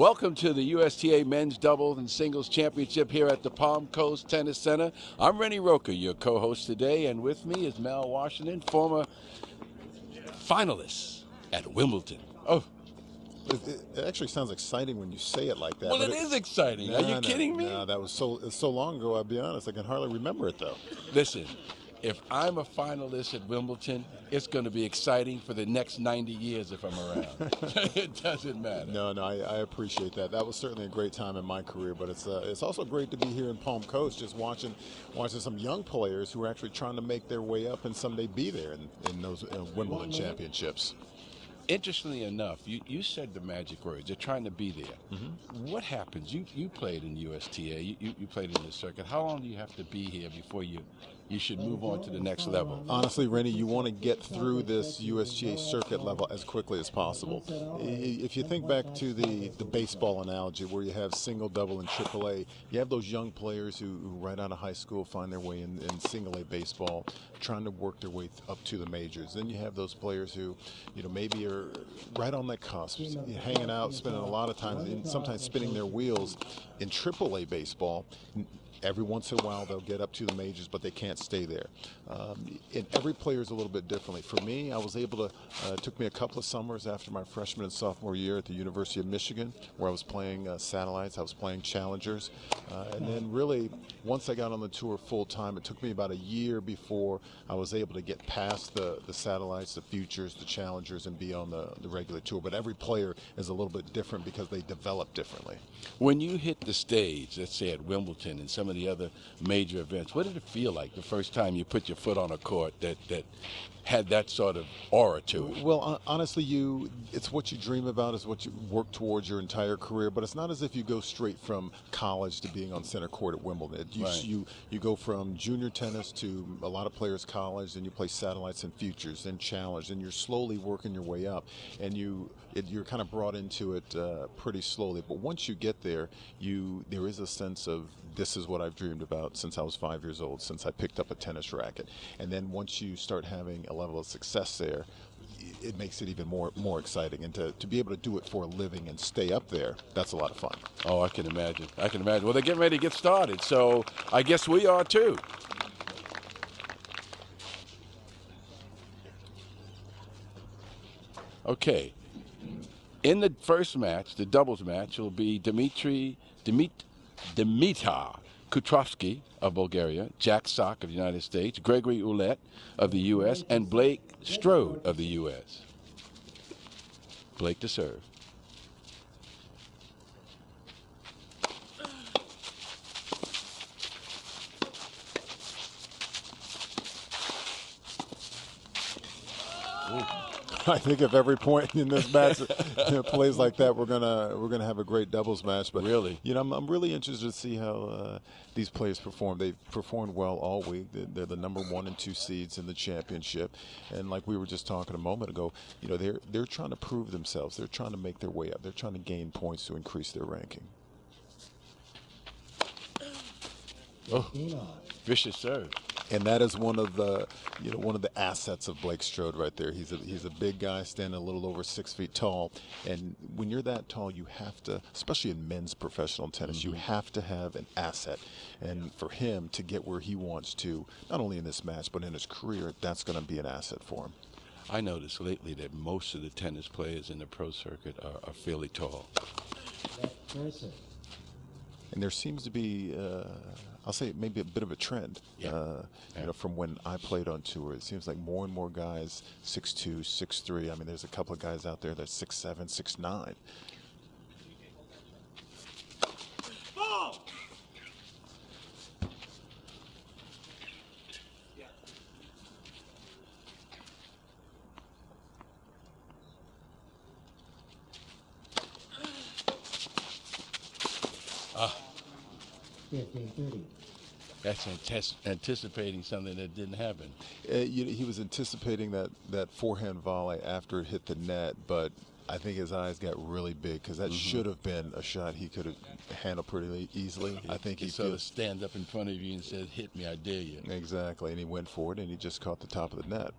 Welcome to the USTA Men's Doubles and Singles Championship here at the Palm Coast Tennis Center. I'm Rennie Roker, your co-host today, and with me is Mel Washington, former finalist at Wimbledon. Oh, it actually sounds exciting when you say it like that. Well, it is exciting. Are you kidding me? No, that was so long ago, I'll be honest. I can hardly remember it, though. Listen, if I'm a finalist at Wimbledon, it's going to be exciting for the next 90 years if I'm around. It doesn't matter. No, I appreciate that. That was certainly a great time in my career, but it's also great to be here in Palm Coast, just watching some young players who are actually trying to make their way up and someday be there in those Wimbledon championships. Interestingly enough, you said the magic words. They're trying to be there. Mm-hmm. What happens? You played in USTA. You played in the circuit. How long do you have to be here before you should move on to the next level? Honestly, Rennie, you want to get through this USTA circuit level as quickly as possible. If you think back to the baseball analogy where you have single, double, and AAA, you have those young players who right out of high school find their way in single A baseball, trying to work their way up to the majors. Then you have those players who, maybe are right on that cusp, hanging out, spending a lot of time, and sometimes spinning their wheels in AAA baseball. Every once in a while, they'll get up to the majors, but they can't stay there. And every player is a little bit differently. For me, I was able to, it took me a couple of summers after my freshman and sophomore year at the University of Michigan, where I was playing satellites, I was playing challengers. And then really, once I got on the tour full time, it took me about a year before I was able to get past the satellites, the futures, the challengers, and be on the regular tour. But every player is a little bit different because they develop differently. When you hit the stage, let's say at Wimbledon and some of the other major events, what did it feel like the first time you put your foot on a court that had that sort of aura to it? Well, honestly, it's what you dream about, is what you work towards your entire career, but it's not as if you go straight from college to being on center court at Wimbledon. You go from junior tennis to a lot of players college, then you play satellites and futures, then challenge, and you're slowly working your way up, and you're kind of brought into it pretty slowly. But once you get there, there is a sense of, this is what I've dreamed about since I was 5 years old, since I picked up a tennis racket. And then once you start having a level of success there, it makes it even more exciting. And to be able to do it for a living and stay up there, that's a lot of fun. Oh, I can imagine. Well, they're getting ready to get started, so I guess we are too. Okay. In the first match, the doubles match, will be Dimitar Kutrovsky of Bulgaria, Jack Sock of the United States, Gregory Ouellet of the U.S., and Blake Strode of the U.S. Blake to serve. Ooh. I think if every point in this match plays like that, we're gonna have a great doubles match. But really, I'm really interested to see how these players perform. They've performed well all week. They're the number 1 and 2 seeds in the championship, and like we were just talking a moment ago, they're trying to prove themselves. They're trying to make their way up. They're trying to gain points to increase their ranking. Oh, vicious serve. And that is one of the assets of Blake Strode right there. He's a big guy, standing a little over 6 feet tall. And when you're that tall, you have to, especially in men's professional tennis, you have to have an asset. And for him to get where he wants to, not only in this match but in his career, that's going to be an asset for him. I noticed lately that most of the tennis players in the pro circuit are fairly tall. And there seems to be, I'll say, maybe a bit of a trend. From when I played on tour, it seems like more and more guys 6'2", 6'3". I mean, there's a couple of guys out there that's 6'7", 6'9". That's anticipating something that didn't happen. He was anticipating that forehand volley after it hit the net, but I think his eyes got really big because that should have been a shot he could have handled pretty easily. I think he sort of stand up in front of you and said, "Hit me, I dare you." Exactly, and he went for it, and he just caught the top of the net.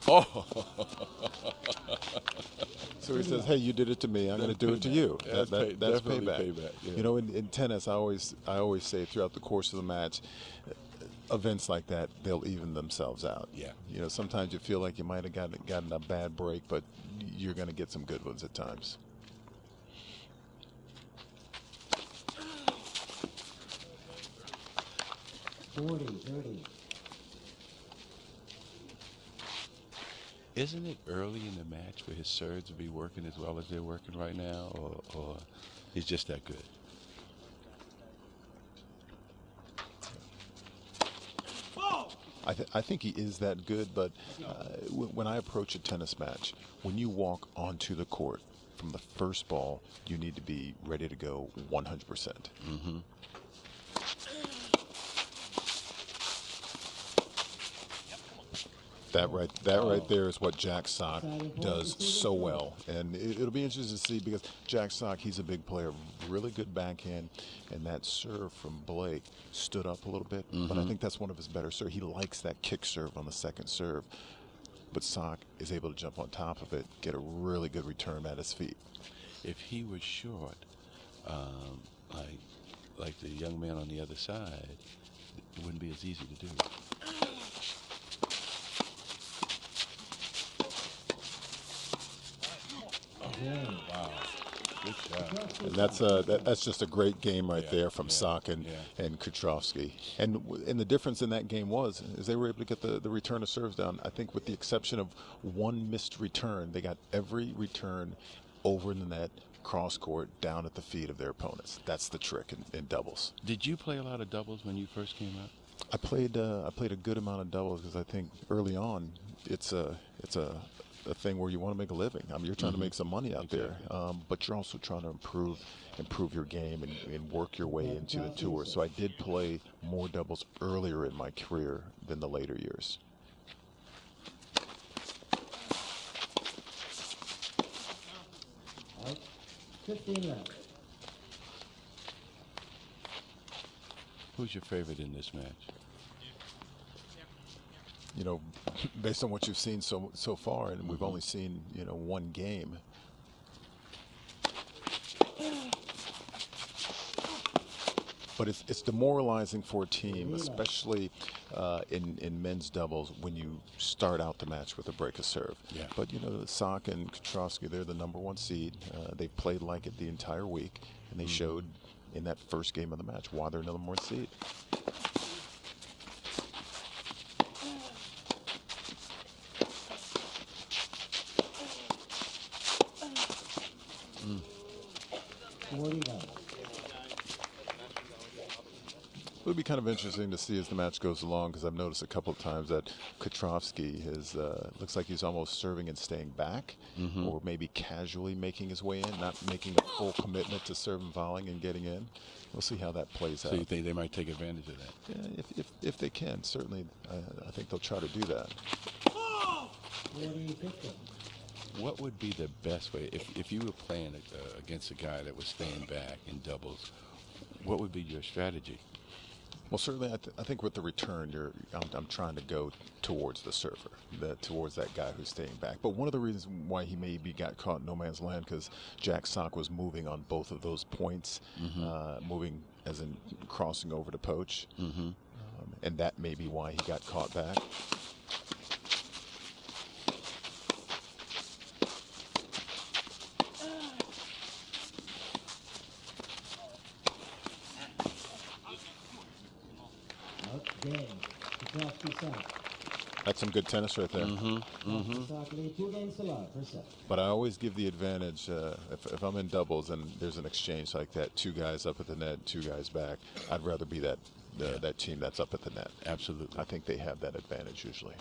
Oh, So he says, "Hey, you did it to me. I'm going to do it to you." That's That's definitely payback. payback. Yeah. You know, in tennis, I always say throughout the course of the match, events like that, they'll even themselves out. Yeah. You know, sometimes you feel like you might have gotten a bad break, but you're going to get some good ones at times. Isn't it early in the match for his serves to be working as well as they're working right now, or he's just that good? I think he is that good, but when I approach a tennis match, when you walk onto the court from the first ball, you need to be ready to go 100%. Mm-hmm. That right there is what Jack Sock does so well, and it'll be interesting to see because Jack Sock, he's a big player, really good backhand, and that serve from Blake stood up a little bit, but I think that's one of his better serve. He likes that kick serve on the second serve, but Sock is able to jump on top of it, get a really good return at his feet. If he was short, um, like the young man on the other side, it wouldn't be as easy to do. Wow, good shot. And that's just a great game right there from Sock and Kutrowski. And the difference in that game was is they were able to get the return of serves down. I think with the exception of one missed return, they got every return over the net, cross court, down at the feet of their opponents. That's the trick in doubles. Did you play a lot of doubles when you first came out? I played a good amount of doubles because I think early on it's a thing where you want to make a living. I mean, you're trying to make some money out there, but you're also trying to improve your game and work your way into the tour. So I did play more doubles earlier in my career than the later years. Who's your favorite in this match? You know, based on what you've seen so far, and we've only seen one game. But it's demoralizing for a team, especially in men's doubles, when you start out the match with a break of serve. Yeah. But Sock and Kutrowski, they're the #1 seed. They've played like it the entire week, and they showed in that first game of the match why they're #1 seed. It'll be kind of interesting to see as the match goes along because I've noticed a couple of times that Kutrowski looks like he's almost serving and staying back, or maybe casually making his way in, not making a full commitment to serve and volleying and getting in. We'll see how that plays out. So you think they might take advantage of that? Yeah, if they can, certainly. I think they'll try to do that. What would be the best way if you were playing against a guy that was staying back in doubles? What would be your strategy? Well, certainly, I think with the return, I'm trying to go towards the server, towards that guy who's staying back. But one of the reasons why he maybe got caught in no man's land because Jack Sock was moving on both of those points, moving as in crossing over to poach, and that may be why he got caught back. That's some good tennis right there. But I always give the advantage if I'm in doubles and there's an exchange like that, two guys up at the net, two guys back. I'd rather be that team that's up at the net. Absolutely. I think they have that advantage usually.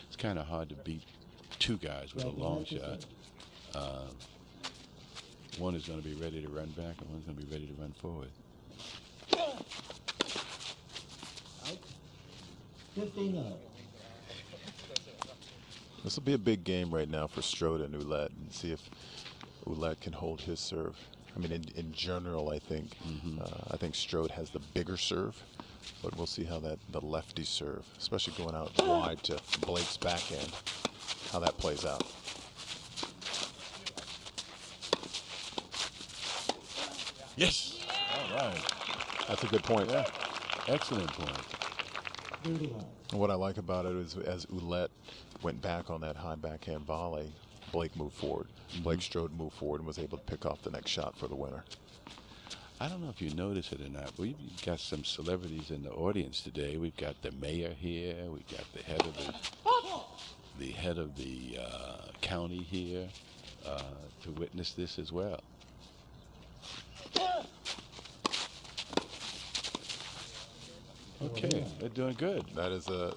It's kind of hard to beat two guys with a long shot. One is going to be ready to run back, and one's going to be ready to run forward. 15. This will be a big game right now for Strode and Ouellette, and see if Ouellette can hold his serve. I mean, in general, I think Strode has the bigger serve, but we'll see how the lefty serve, especially going out wide to Blake's backhand, how that plays out. Yes. All right. That's a good point. Yeah. Excellent point. And what I like about it is as Ouellette went back on that high backhand volley, Blake moved forward. Blake Strode moved forward and was able to pick off the next shot for the winner. I don't know if you notice it or not, but we've got some celebrities in the audience today. We've got the mayor here. We've got the head of the county here to witness this as well. Okay, they're doing good. That's a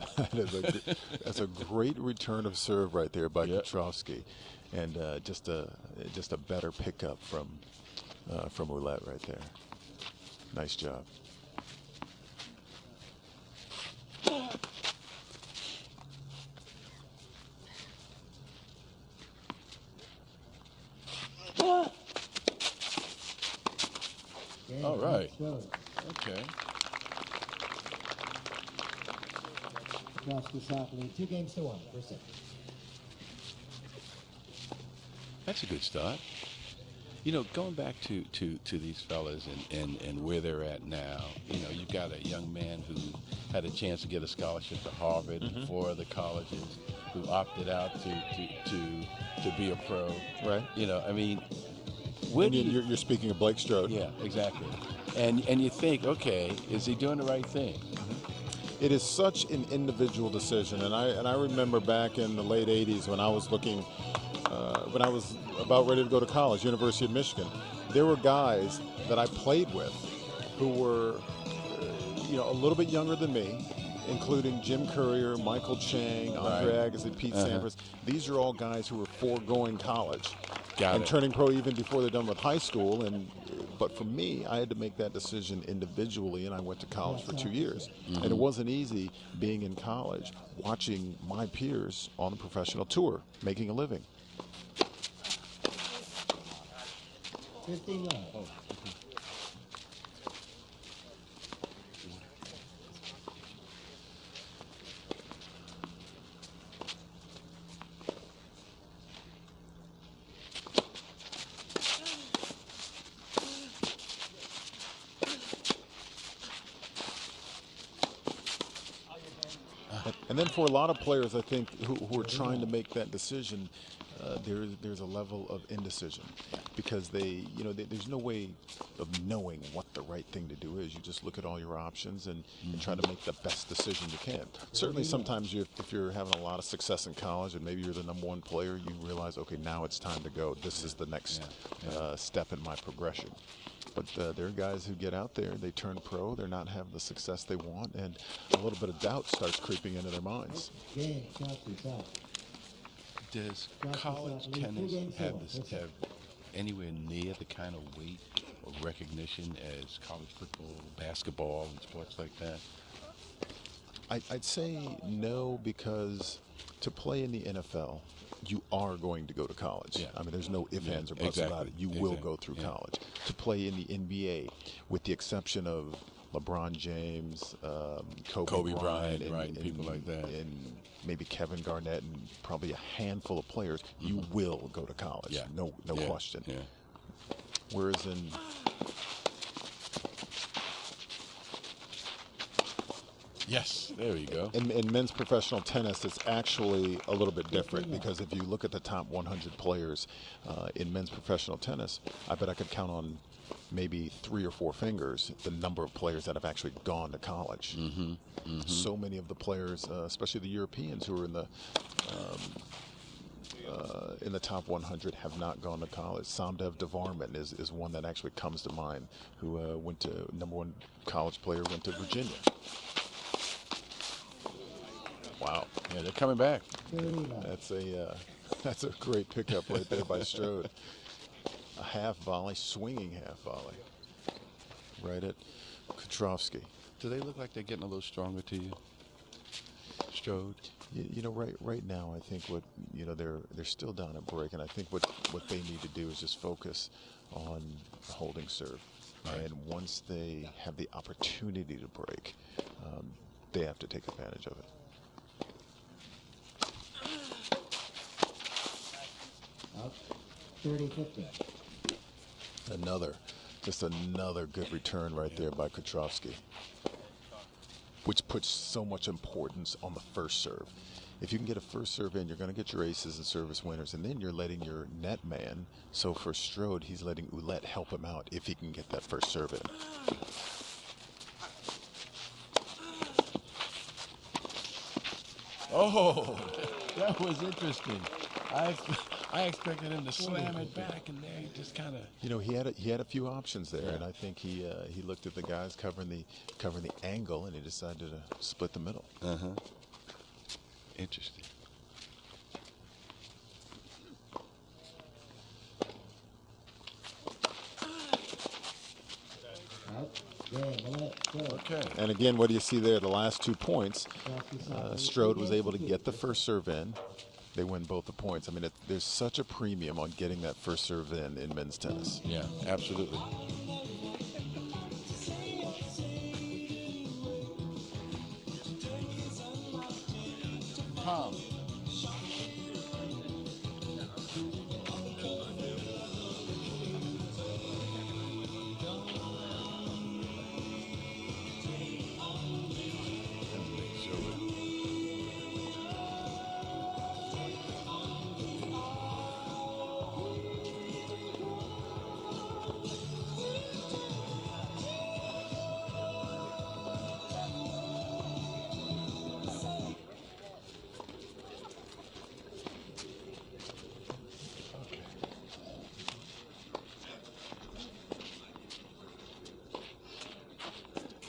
great return of serve right there by Petrovsky, and just a better pickup from Ouellette right there. Nice job. All right. Okay. Petrovsky 2-1 for set. That's a good start. You know, going back to these fellas and where they're at now, you know, you've got a young man who had a chance to get a scholarship to Harvard and 4 other colleges, who opted out to be a pro. Right. You know, I mean, You're speaking of Blake Strode. Yeah, exactly. And you think, okay, is he doing the right thing? It is such an individual decision, and I remember back in the late '80s when I was looking. When I was about ready to go to college, University of Michigan, there were guys that I played with who were, a little bit younger than me, including Jim Courier, Michael Chang, Andre Agassi, Pete Sampras. These are all guys who were foregoing college and turning pro even before they're done with high school. But for me, I had to make that decision individually, and I went to college for 2 years. And it wasn't easy being in college, watching my peers on the professional tour, making a living. 15 love. Oh, And then for a lot of players, I think, who are trying to make that decision, there's a level of indecision because there's no way of knowing what the right thing to do is. You just look at all your options and try to make the best decision you can. Certainly sometimes if you're having a lot of success in college and maybe you're the #1 player, you realize, okay, now it's time to go. This is the next step in my progression. But there are guys who get out there, they turn pro, they're not having the success they want, and a little bit of doubt starts creeping into their minds. Does college tennis have anywhere near the kind of weight or recognition as college football, basketball, and sports like that? I'd say no, because to play in the NFL, you are going to go to college. Yeah. I mean, there's no ifs, ands, or buts about it. You will go through college. To play in the NBA, with the exception of LeBron James, Kobe Bryant, and people like that, and maybe Kevin Garnett, and probably a handful of players, you will go to college. Yeah. No question. Yeah. Whereas in Yes, there we go. In men's professional tennis, it's actually a little bit different, because if you look at the top 100 players in men's professional tennis, I bet I could count on maybe 3 or 4 fingers the number of players that have actually gone to college. So many of the players, especially the Europeans who are in the top 100, have not gone to college. Samdev Devarman is one that actually comes to mind, who went to #1 college player, went to Virginia. Wow. Yeah, they're coming back. That's a great pickup right there by Strode. A half volley, swinging half volley. Right at Petrovsky. Do they look like they're getting a little stronger to you? Strode? You know, right now, I think what they're still down at break, and I think what they need to do is just focus on holding serve. Right. And once they have the opportunity to break, they have to take advantage of it. Out 30-15. Just another good return right there by Kotrovsky, which puts so much importance on the first serve. If you can get a first serve in, you're going to get your aces and service winners, and then you're letting your net man. So for Strode, he's letting Ouellette help him out if he can get that first serve in. Oh, that was interesting. I expected him to slam it back, and there he just kind of. You know, he had a few options there, and I think he looked at the guys covering the angle, and he decided to split the middle. Interesting. Out. Ouellette. Okay. And again, what do you see there? The last 2 points, Strode was able to get the first serve in. They win both the points. I mean, there's such a premium on getting that first serve in men's tennis. Yeah, absolutely. Tom.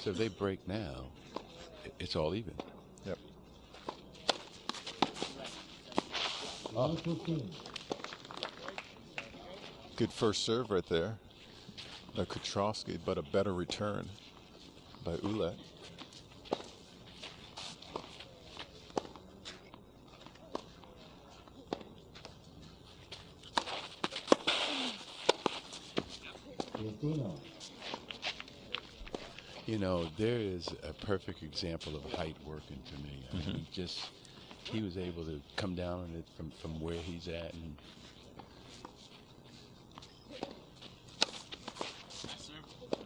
So if they break now, it's all even. Yep. Oh. 15. Good first serve right there by Kotrovsky, but a better return by Ouellette. You know, there is a perfect example of height working to me. I mean, he was able to come down on it from where he's at. And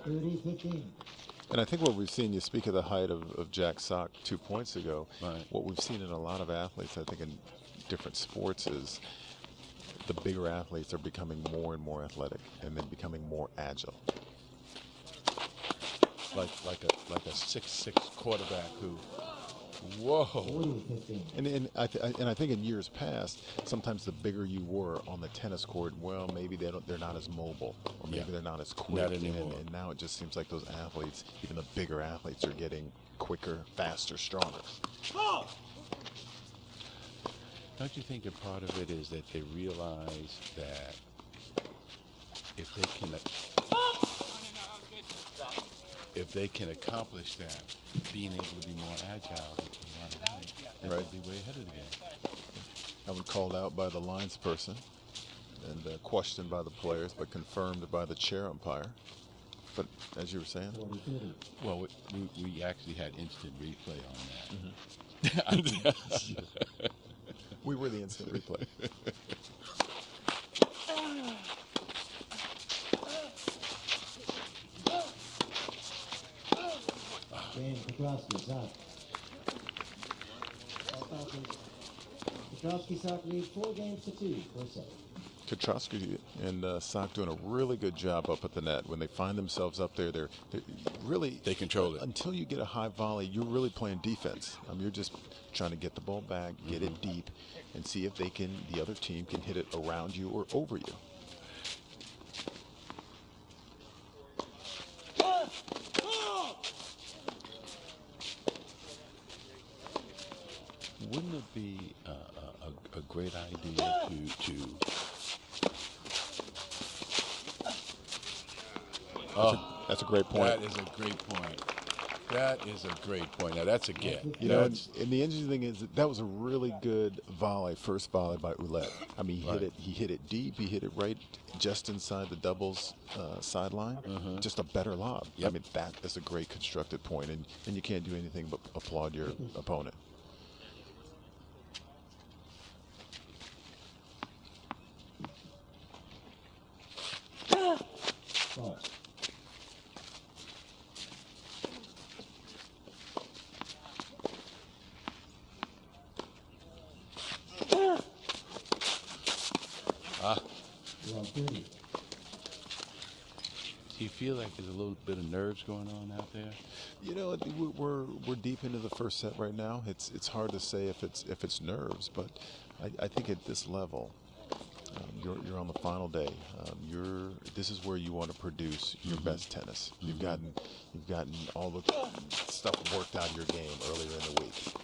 30-15. And I think what we've seen, you speak of the height of Jack Sock 2 points ago. Right. What we've seen in a lot of athletes, I think in different sports, is the bigger athletes are becoming more and more athletic and then becoming more agile. like a 6'6" quarterback who, whoa. 40-15. And I think in years past, sometimes the bigger you were on the tennis court, well, maybe they're not as mobile, or maybe they're not as quick. Not anymore. And now it just seems like those athletes, even the bigger athletes, are getting quicker, faster, stronger. Don't you think a part of it is that they realize that if they can accomplish that, being able to be more agile, they Right. will be way ahead of the game. I was called out by the lines person and questioned by the players, but confirmed by the chair umpire. But as you were saying, 40-30. Well, we actually had instant replay on that. we were the instant replay. James Kotrovsky, Sock. Kotrovsky, Sock lead 4-2 first set. Kotrovsky and Sock doing a really good job up at the net. When they find themselves up there, they're really... They control it. Until you get a high volley, you're really playing defense. You're just trying to get the ball back, get it deep, and see if the other team can hit it around you or over you. Wouldn't it be a great idea to That's a great point. That is a great point. That is a great point. Now that's a get. You know, and the interesting thing is that was a really good volley, first volley by Ouellette. I mean, he hit it deep. He hit it right just inside the doubles sideline. Just a better lob. Yep. I mean, that is a great constructed point, and you can't do anything but applaud your opponent. Ball. Well, 30. Do you feel like there's a little bit of nerves going on out there? You know, we're deep into the first set right now. It's hard to say if it's nerves, but I think at this level, you're on the final day. This is where you want to produce your best tennis. You've gotten all the stuff worked out of your game earlier in the week.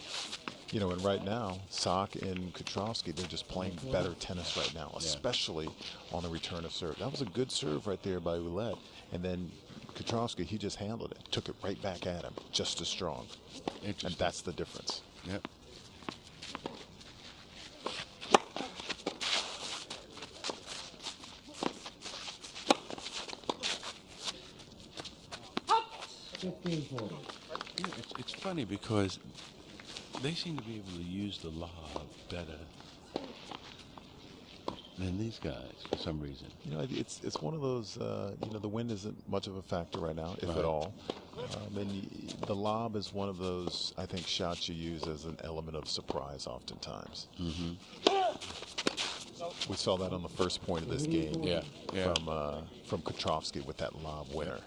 You know, and right now, Sock and Kutrowski, they're just playing better tennis right now, especially on the return of serve. That was a good serve right there by Ouellette, and then Kutrowski, he just handled it, took it right back at him, just as strong. And that's the difference. Yep. It's funny because they seem to be able to use the lob better than these guys for some reason. You know, it's one of those, you know, the wind isn't much of a factor right now, if at all. And the lob is one of those, I think, shots you use as an element of surprise oftentimes. We saw that on the first point of this game from Kutrowski with that lob winner.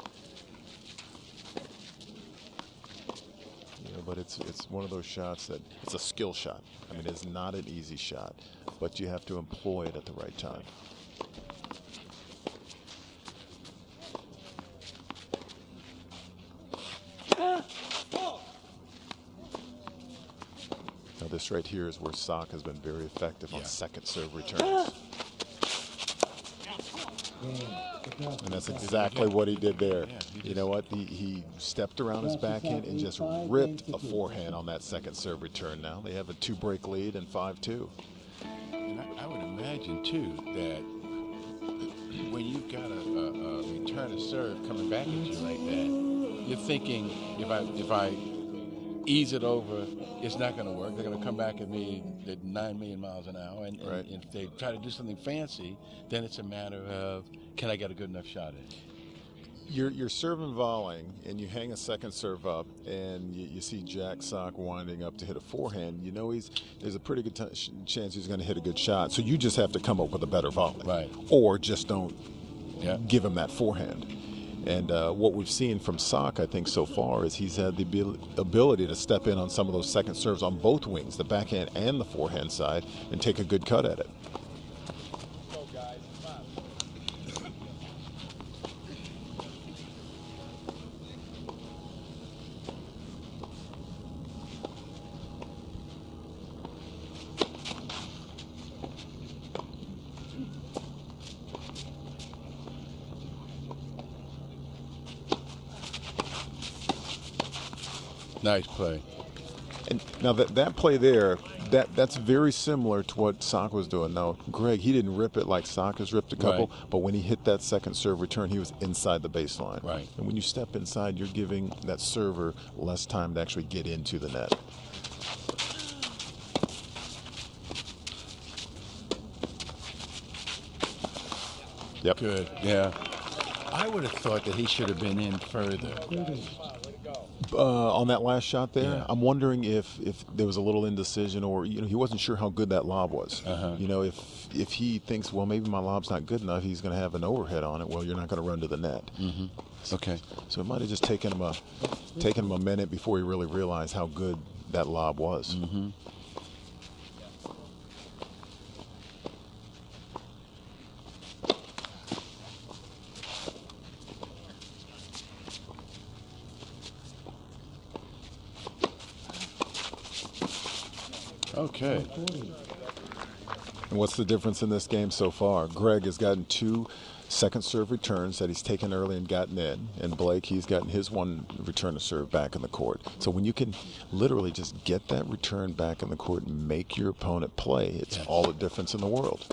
You know, but it's one of those shots that it's a skill shot. I mean, it's not an easy shot, but you have to employ it at the right time. Now this right here is where Sock has been very effective on second serve returns. And that's exactly what he did there. You know what? He stepped around his backhand and just ripped a forehand on that second serve return. Now they have a 2-break lead and 5-2. And I would imagine, too, that when you've got a return of serve coming back at you like that, you're thinking, if I ease it over, it's not going to work. They're going to come back at me at 9 million miles an hour. And if they try to do something fancy, then it's a matter of, can I get a good enough shot in? You're serving volleying, and you hang a second serve up, and you see Jack Sock winding up to hit a forehand. You know there's a pretty good chance he's going to hit a good shot. So you just have to come up with a better volley, or just don't give him that forehand. And what we've seen from Sock, I think, so far is he's had the ability to step in on some of those second serves on both wings, the backhand and the forehand side, and take a good cut at it. Nice play. And now that play there, that's very similar to what Sock was doing. Now, Greg, he didn't rip it like Sock has ripped a couple, but when he hit that second serve return, he was inside the baseline. Right. And when you step inside, you're giving that server less time to actually get into the net. Yep. Good. Yeah. I would have thought that he should have been in further. On that last shot there, I'm wondering if there was a little indecision, or he wasn't sure how good that lob was. You know, if he thinks, well, maybe my lob's not good enough, he's going to have an overhead on it. Well, you're not going to run to the net. Okay. So it might have just taken him a minute before he really realized how good that lob was. Okay. What's the difference in this game so far? Greg has gotten 2 second serve returns that he's taken early and gotten in, and Blake, he's gotten his 1 return to serve back in the court. So when you can literally just get that return back in the court and make your opponent play, it's all the difference in the world.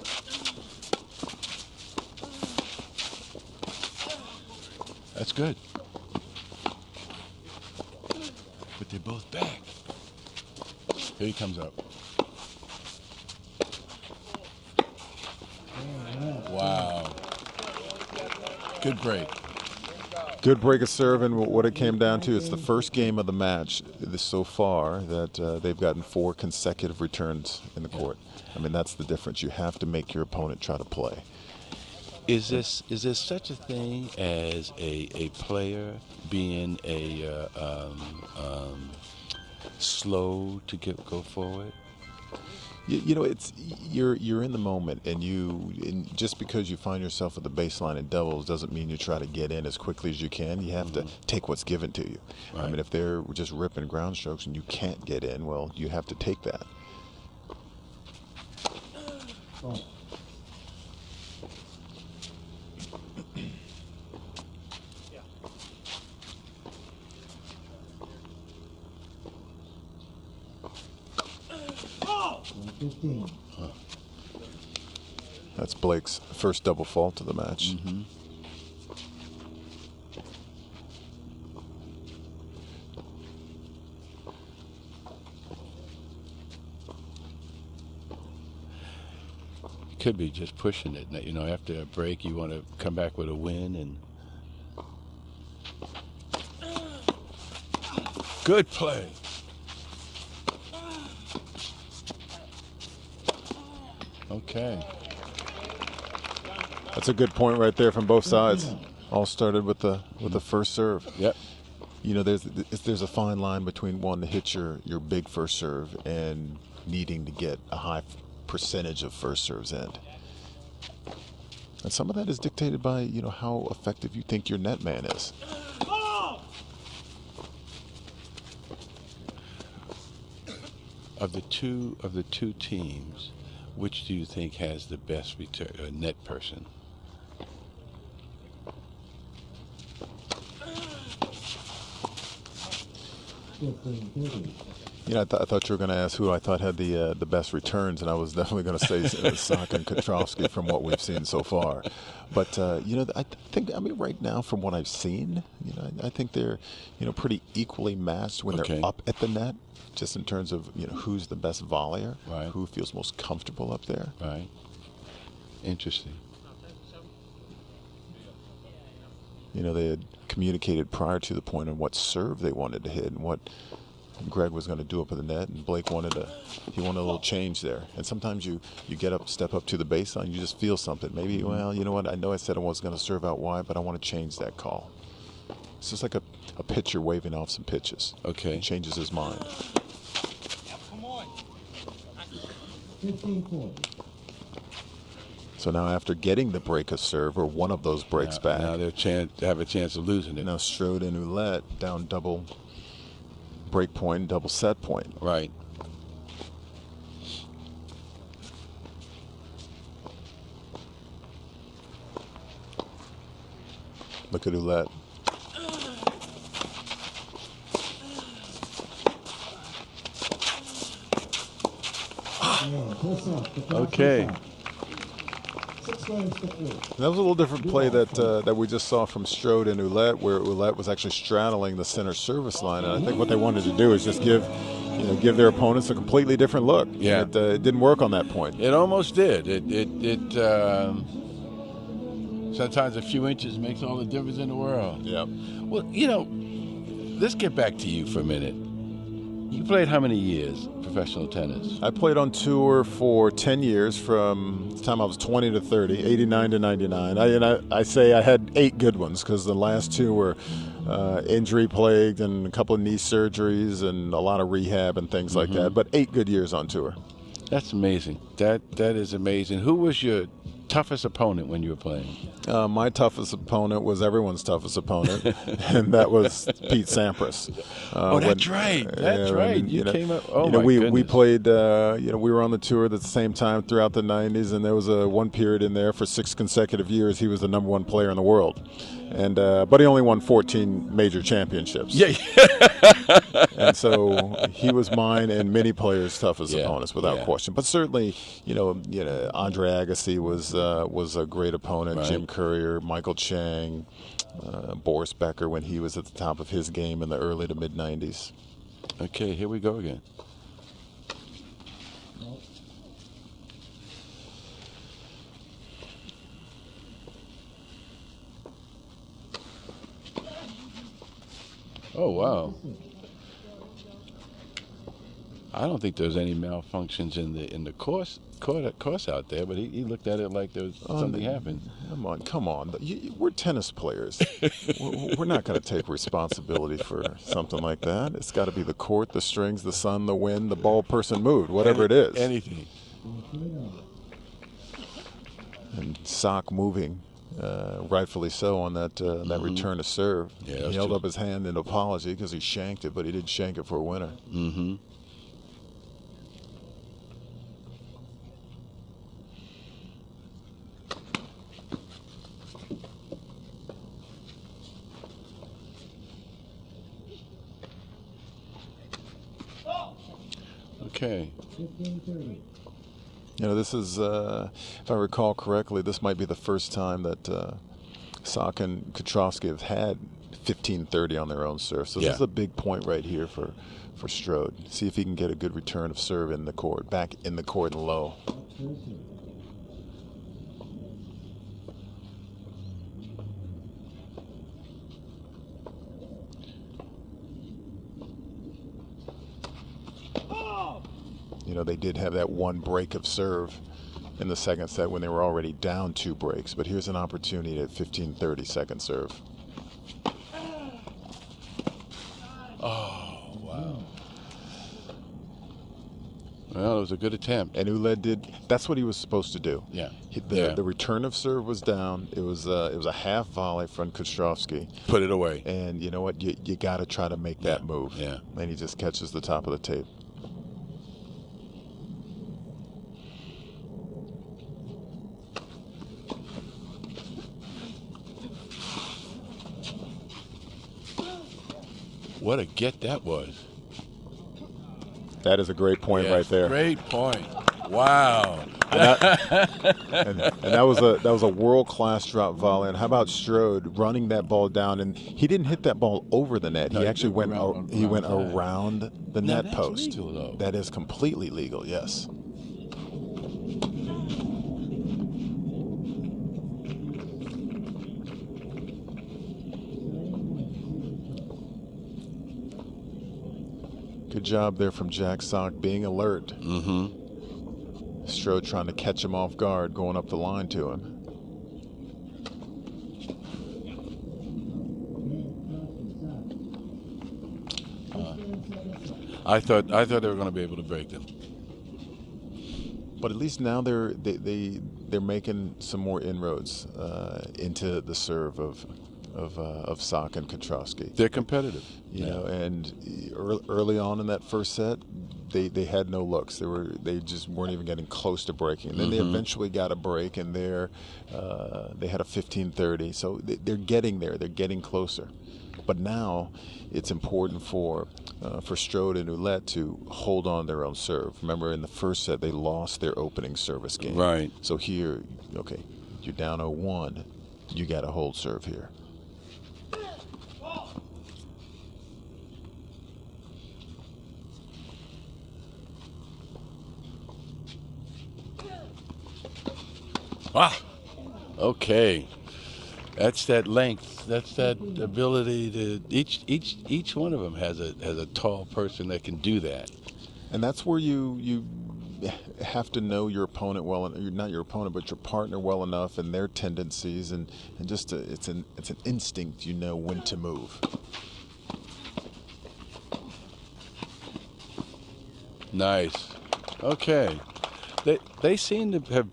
That's good. But they're both back. Here he comes up. Wow. Good break. Good break of serve, and what it came down to, it's the first game of the match so far that they've gotten 4 consecutive returns in the court. I mean, that's the difference. You have to make your opponent try to play. Is there such a thing as a player being slow to go forward? You know, it's you're in the moment, and just because you find yourself at the baseline in doubles doesn't mean you try to get in as quickly as you can. You have to take what's given to you. Right. I mean, if they're just ripping ground strokes and you can't get in, well, you have to take that. Oh. That's Blake's first double fault of the match. Mm-hmm. Could be just pushing it. You know, after a break, you want to come back with a win. And good play. Okay. That's a good point right there from both sides. All started with the first serve. Yep. You know, there's a fine line between wanting to hit your big first serve and needing to get a high percentage of first serves in. And some of that is dictated by, you know, how effective you think your net man is. Of the two teams, which do you think has the best net person? You know, I thought you were going to ask who I thought had the best returns, and I was definitely going to say Sock and Katrovsky from what we've seen so far. But you know, I mean, right now from what I've seen, you know, I think they're, you know, pretty equally matched when they're up at the net, just in terms of, you know, who's the best volleyer, right, who feels most comfortable up there. Right. Interesting. You know, they had communicated prior to the point on what serve they wanted to hit and what Greg was going to do up at the net, and Blake wanted a little change there. And sometimes you step up to the baseline, you just feel something. Maybe, well, you know what, I know I said I was going to serve out wide, but I want to change that call. It's just like a pitcher waving off some pitches. Okay. He changes his mind. 15 points. So now after getting the break of serve, or one of those breaks back. Now they have a chance of losing it. Now Strode and Ouellette down double break point, double set point. Right. Look at Ouellette. Okay. That was a little different play that we just saw from Strode and Ouellette, where Ouellette was actually straddling the center service line. And I think what they wanted to do is just give their opponents a completely different look. Yeah. It didn't work on that point. It almost did. Sometimes a few inches makes all the difference in the world. Yeah. Well, you know, let's get back to you for a minute. You played how many years professional tennis? I played on tour for 10 years, from the time I was 20 to 30, 89 to 99. I say I had 8 good ones, because the last 2 were injury plagued and a couple of knee surgeries and a lot of rehab and things like that. But 8 good years on tour. That's amazing. That is amazing. Who was your toughest opponent when you were playing? My toughest opponent was everyone's toughest opponent, and that was Pete Sampras. That's right. That's right. You came up. Oh, my we goodness. played. We were on the tour at the same time throughout the '90s, and there was one period in there for 6 consecutive years. He was the #1 player in the world, and but he only won 14 major championships. Yeah. And so he was mine and many players' toughest opponents, without question. But certainly, Andre Agassi was a great opponent. Right. Jim Courier, Michael Chang, Boris Becker when he was at the top of his game in the early to mid '90s. Okay, here we go again. Oh, wow. I don't think there's any malfunctions in the course out there, but he looked at it like there was something happened. Come on. We're tennis players. We're not going to take responsibility for something like that. It's got to be the court, the strings, the sun, the wind, the ball person moved, whatever it is. Anything. And Sock moving, rightfully so, on that return to serve. Yeah, he held up his hand in apology because he shanked it, but he didn't shank it for a winner. Mm-hmm. Okay. 15-30. This is, if I recall correctly, this might be the first time that Sock and Kutrowski have had 15-30 on their own serve. So this is a big point right here for Strode. See if he can get a good return of serve in the court, back in the court and low. They did have that one break of serve in the second set when they were already down 2 breaks. But here's an opportunity at 15-30 second serve. Oh, wow. Well, it was a good attempt. And Ouellette did. That's what he was supposed to do. Yeah. The return of serve was down. It was a half volley from Kutrowski. Put it away. And you know what? You got to try to make that move. Yeah. And he just catches the top of the tape. What a get that was. That is a great point right there. Great point. Wow. And that was a world-class drop volley. And how about Strode running that ball down? And he didn't hit that ball over the net. He actually went around the net post. Legal, though. That is completely legal. Yes. Good job there from Jack Sock being alert. Mm-hmm. Strode trying to catch him off guard, going up the line to him. I thought they were going to be able to break them. But at least now they're making some more inroads into the serve of Sock and Kutrowski. They're competitive. You know, and early on in that first set, they had no looks. They just weren't even getting close to breaking. And then they eventually got a break, and they had a 15-30. So they're getting there. They're getting closer. But now it's important for Strode and Ouellette to hold on their own serve. Remember, in the first set, they lost their opening service game. Right. So here, okay, you're down 0-1. You got to hold serve here. Ah, okay. That's that length. That's that ability to each one of them has a tall person that can do that. And that's where you have to know your opponent well, not your opponent, but your partner well enough, and their tendencies, and just it's an instinct. You know when to move. Nice. Okay. they seem to have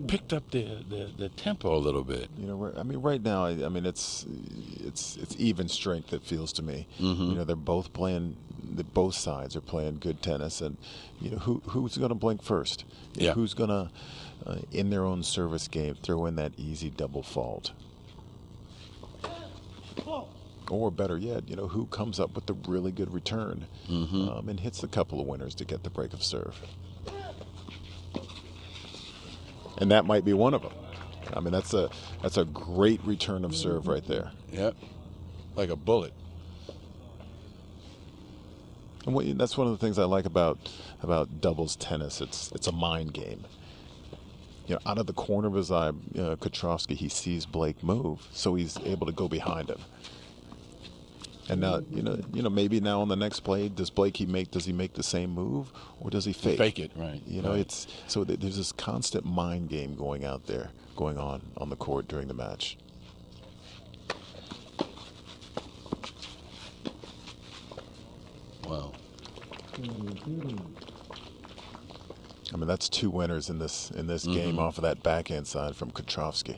picked up the tempo a little bit. You know, I mean, right now, I mean, it's even strength. It feels to me. Mm-hmm. You know, they're both playing. Both sides are playing good tennis, and you know, who's going to blink first? Yeah. Who's going to, in their own service game, throw in that easy double fault? Or better yet, you know, who comes up with the really good return and hits a couple of winners to get the break of serve? And that might be one of them. I mean, that's a great return of serve right there. Yep, like a bullet. And that's one of the things I like about doubles tennis. It's a mind game. You know, out of the corner of his eye, Kotrovsky, he sees Blake move, so he's able to go behind him. And now, you know, maybe now on the next play, does he make the same move, or does he fake? Fake it, right? You know, right. it's so there's this constant mind game going on the court during the match. Wow. I mean, that's 2 winners in this game off of that backhand side from Kotrovsky.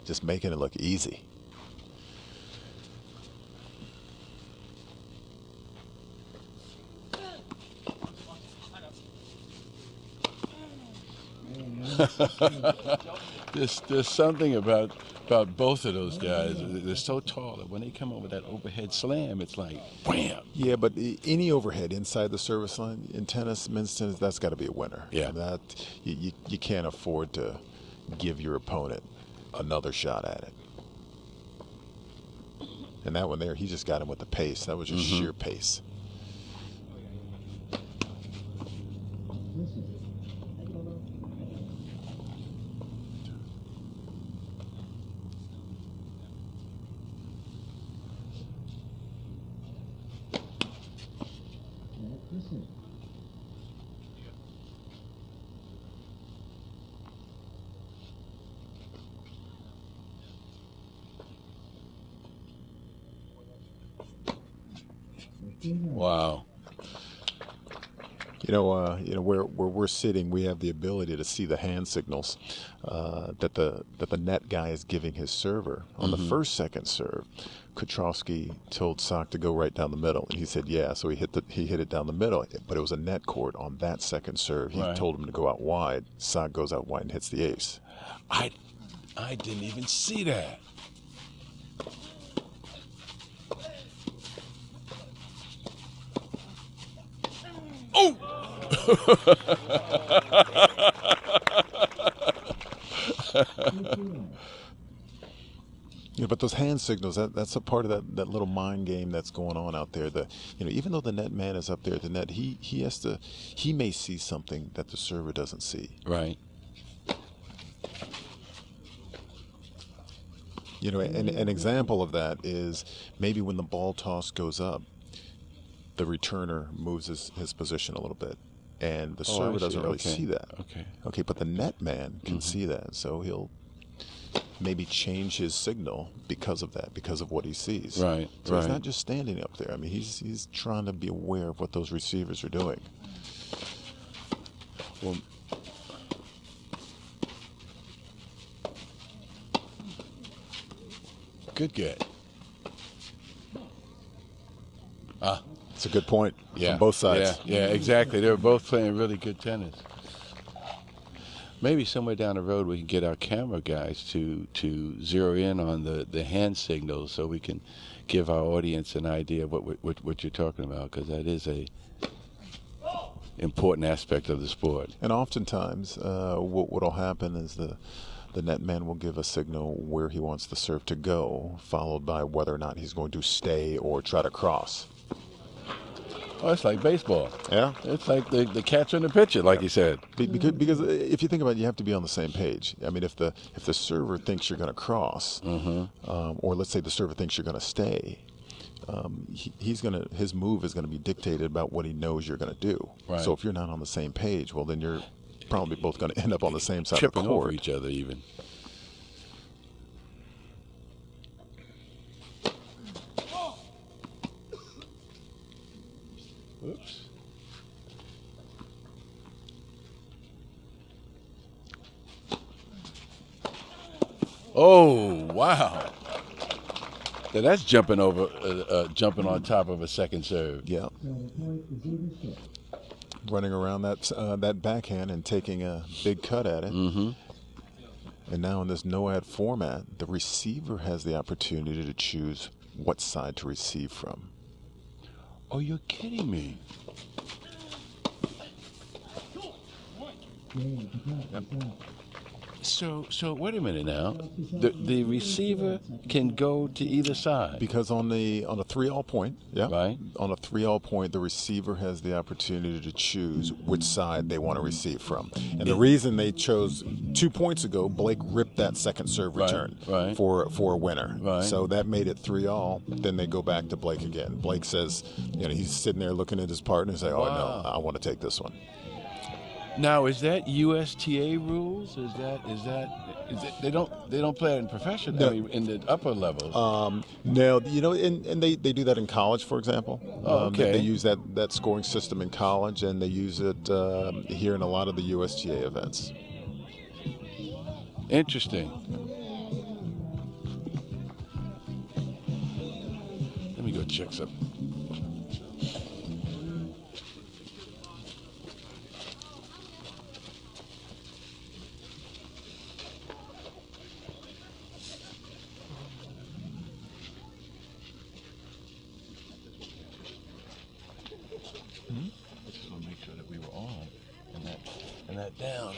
Just making it look easy. There's something about both of those guys. They're so tall that when they come over that overhead slam, it's like wham. Yeah, but any overhead inside the service line in tennis, men's tennis, that's got to be a winner. Yeah, that you can't afford to give your opponent another shot at it. And that one there, he just got him with the pace. That was just sheer pace. Wow. You know where we're sitting, we have the ability to see the hand signals that the net guy is giving his server. On the second serve, Kotrovsky told Sock to go right down the middle, and he said yeah. So he hit it down the middle, but it was a net court on that second serve. He told him to go out wide. Sock goes out wide and hits the ace. I didn't even see that. Oh! Yeah, but those hand signals, that's a part of that little mind game that's going on out there. Even though the net man is up there at the net, he may see something that the server doesn't see. Right. You know, an example of that is maybe when the ball toss goes up, the returner moves his position a little bit, and the server doesn't really see that. Okay, but the net man can see that, so he'll maybe change his signal because of that, because of what he sees. Right. So he's not just standing up there. I mean, he's trying to be aware of what those receivers are doing. Well, good get. It's a good point from both sides. Yeah, exactly. They were both playing really good tennis. Maybe somewhere down the road we can get our camera guys to zero in on the hand signals so we can give our audience an idea of what you're talking about, because that is a important aspect of the sport. And oftentimes what'll happen is the net man will give a signal where he wants the serve to go, followed by whether or not he's going to stay or try to cross. Oh, it's like baseball. Yeah. It's like the catcher and the pitcher, like you said. Because if you think about it, you have to be on the same page. I mean, if the server thinks you're going to cross, or let's say the server thinks you're going to stay, his move is going to be dictated about what he knows you're going to do. Right. So if you're not on the same page, well, then you're probably both going to end up on the same side of the Tripping court. over each other even. Oops. Oh, wow. Now that's jumping jumping on top of a second serve. Yeah. So the point is even six. Running around that backhand and taking a big cut at it. Mm-hmm. And now in this no-ad format, the receiver has the opportunity to choose what side to receive from. Oh, you're kidding me. Game, the clock is out. So wait a minute now. The receiver can go to either side. Because on a 3-all point, yeah, Right. on a 3-all point, the receiver has the opportunity to choose which side they want to receive from. And the reason they chose 2 points ago, Blake ripped that second serve Right, return right. for a winner. Right. So that made it 3-all. Then they go back to Blake again. Blake says, he's sitting there looking at his partner and say, "Oh Wow. no, I want to take this one." Now, is that USTA rules? Is that they don't play it in professional? No. I mean, in the upper levels. No, and they do that in college, for example. Oh, okay. They use that scoring system in college, and they use it here in a lot of the USTA events. Interesting. Let me go check something. I just want to make sure that we were on and that down.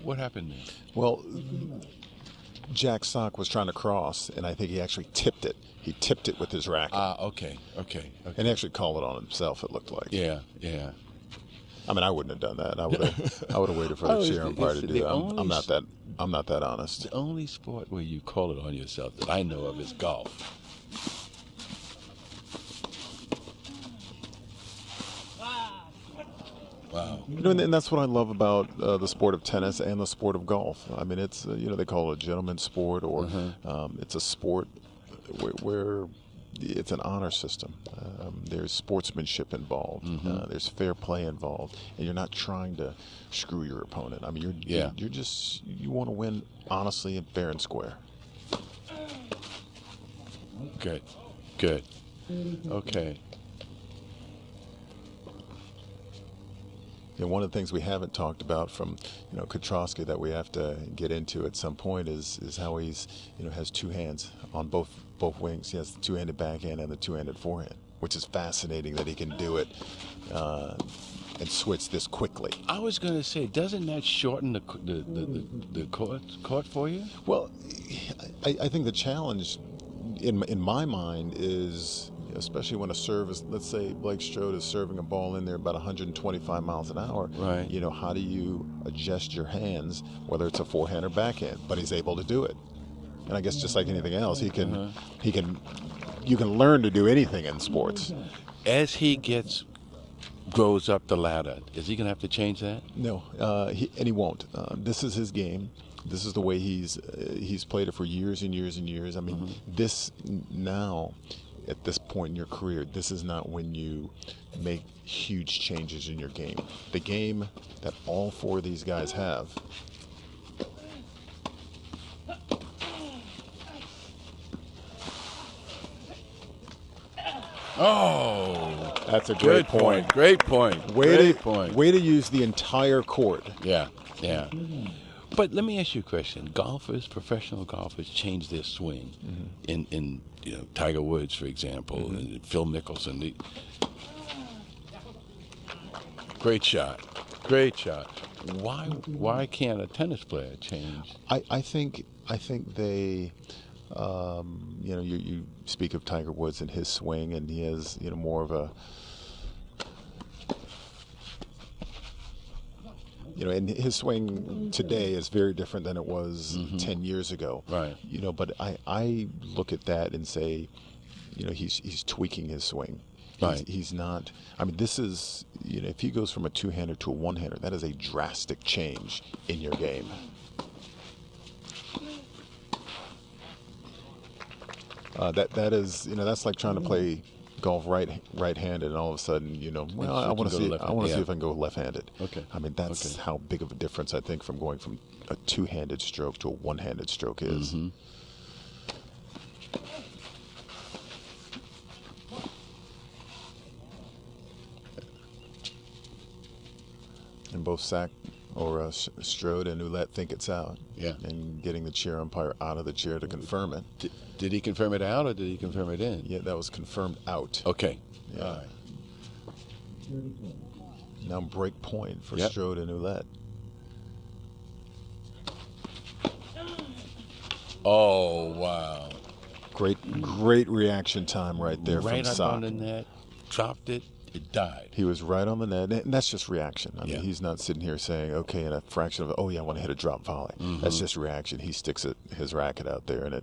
What happened there? Well, Jack Sock was trying to cross, and I think he actually tipped it. He tipped it with his racket. Okay. And he actually called it on himself, it looked like. Yeah. I mean, I wouldn't have done that. I would have waited for the chair umpire to do that. I'm not that honest. The only sport where you call it on yourself that I know of is golf. Wow. And that's what I love about the sport of tennis and the sport of golf. I mean, it's they call it a gentleman's sport, or it's a sport where it's an honor system. There's sportsmanship involved. There's fair play involved, and you're not trying to screw your opponent. I mean, you're just you want to win honestly and fair and square. Good. Okay. And one of the things we haven't talked about from Kotrowski that we have to get into at some point is how he's has two hands on both wings. He has the two-handed backhand and the two-handed forehand, which is fascinating that he can do it and switch this quickly. I was going to say, doesn't that shorten the court for you? Well, I think the challenge in my mind is, especially when a serve is, let's say Blake Strode is serving a ball in there about 125 miles an hour. Right. How do you adjust your hands, whether it's a forehand or backhand? But he's able to do it. And I guess just like anything else, you can learn to do anything in sports. As he grows up the ladder, is he going to have to change that? No, he won't. This is his game. This is the way he's played it for years and years and years. I mean, this now, at this point in your career, this is not when you make huge changes in your game. The game that all four of these guys have. Oh, That's a great point. Great point. Way to use the entire court. Yeah. But let me ask you a question. Professional golfers change their swing. In Tiger Woods, for example, and Phil Mickelson. Great shot. Why can't a tennis player change? I think they, you speak of Tiger Woods and his swing, and he has more of a, and his swing today is very different than it was 10 years ago. Right. But I look at that and say, he's tweaking his swing. Right. He's not. I mean, this is, if he goes from a two-hander to a one-hander, that is a drastic change in your game. That is, that's like trying to play golf right-handed, and all of a sudden, well, I want to see if I can go left-handed. Okay. I mean, that's how big of a difference I think from going from a two-handed stroke to a one-handed stroke is. Mm-hmm. And both Strode and Ouellette think it's out. Yeah. And getting the chair umpire out of the chair to confirm it. Did he confirm it out or did he confirm it in? Yeah, that was confirmed out. Okay. Yeah. All right. Now break point for Yep. Strode and Ouellette. Oh, wow. Great reaction time right there Right from up Sock. on the net, dropped it, it died. He was right on the net, and that's just reaction. I Yeah. mean, he's not sitting here saying, okay, in a fraction of, oh yeah, I want to hit a drop volley. Mm-hmm. That's just reaction. He sticks his racket out there, and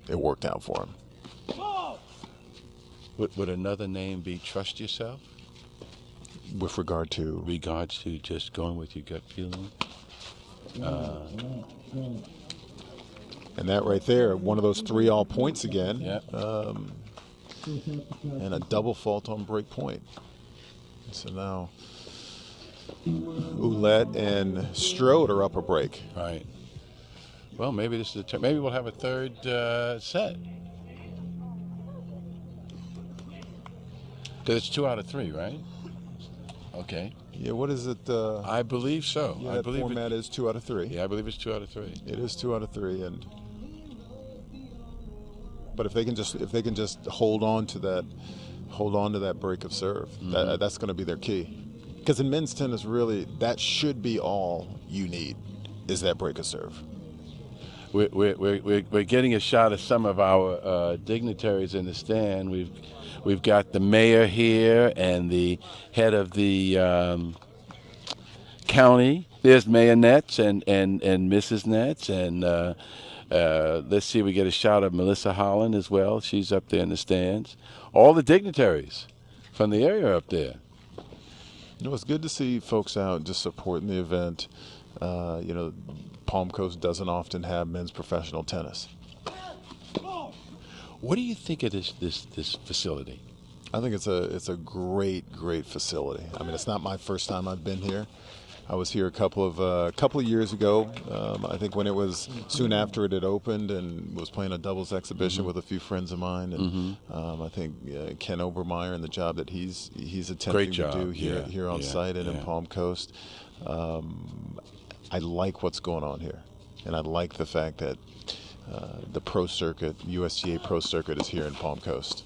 it worked out for him. Would another name be trust yourself? With regard to? Regards to just going with your gut feeling? And that right there, one of those 3 all points again. Yeah. And a double fault on break point. So now Ouellette and Strode are up a break. Right. Well, maybe this is maybe we'll have a third set. Because it's 2 out of 3, right? Okay. Yeah, what is it? I believe so. Yeah, I that believe format is 2 out of 3. Yeah, I believe it's 2 out of 3. It is 2 out of 3, but if they can just hold on to that break of serve, Mm-hmm. that's going to be their key. Because in men's tennis, really, that should be all you need, is that break of serve. We're getting a shot of some of our dignitaries in the stand. We've got the mayor here and the head of the county. There's Mayor Nets and Mrs. Nets, and let's see, we get a shot of Melissa Holland as well. She's up there in the stands. All the dignitaries from the area are up there. It's good to see folks out just supporting the event. Palm Coast doesn't often have men's professional tennis. What do you think of this facility? I think it's a great facility. I mean, it's not my first time I've been here. I was here a couple of years ago. I think when it was soon after it had opened, and was playing a doubles exhibition with a few friends of mine. And I think Ken Obermeyer and the job that he's attempting to do here on site and in Palm Coast. I like what's going on here, and I like the fact that the pro circuit, USTA pro circuit, is here in Palm Coast.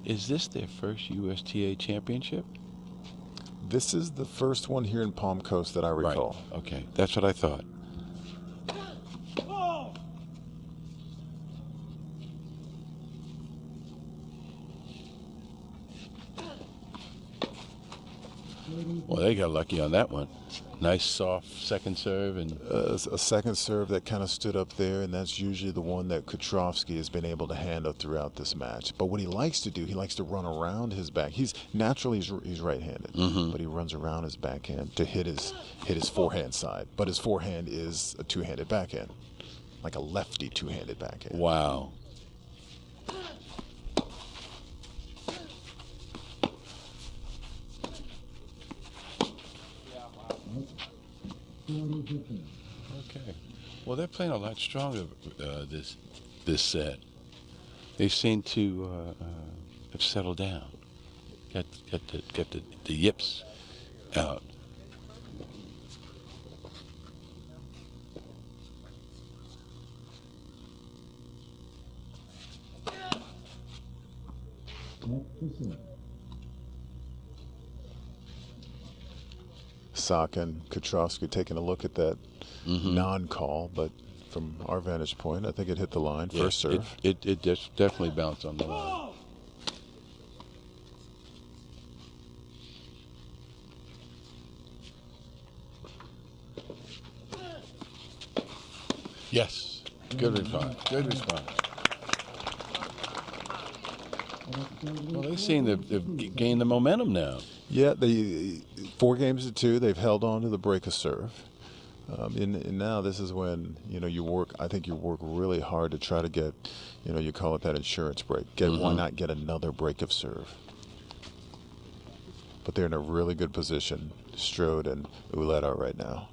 Is this their first USTA championship? This is the first one here in Palm Coast that I recall. Right. Okay, that's what I thought. Well, they got lucky on that one. Nice soft second serve and A second serve that kind of stood up there, and that's usually the one that Kutrovsky has been able to handle throughout this match. But what he likes to do, he likes to run around his back. He's right-handed, but he runs around his backhand to hit his forehand side. But his forehand is a two-handed backhand, like a lefty two-handed backhand. wow. Okay. Well, they're playing a lot stronger this set. They seem to have settled down. Got the yips out. Sock and Kutrovsky taking a look at that non-call, but from our vantage point, I think it hit the line. Yeah, First serve. It just definitely bounced on the line. Yes. Good response. Good response. Well, they seem to have gained the momentum now. Yeah, they 4 games to 2. They've held on to the break of serve. And now this is when you work. I think you work really hard to try to get, you call it that insurance break. Why not get another break of serve? But they're in a really good position, Strode and Ouellette are right now.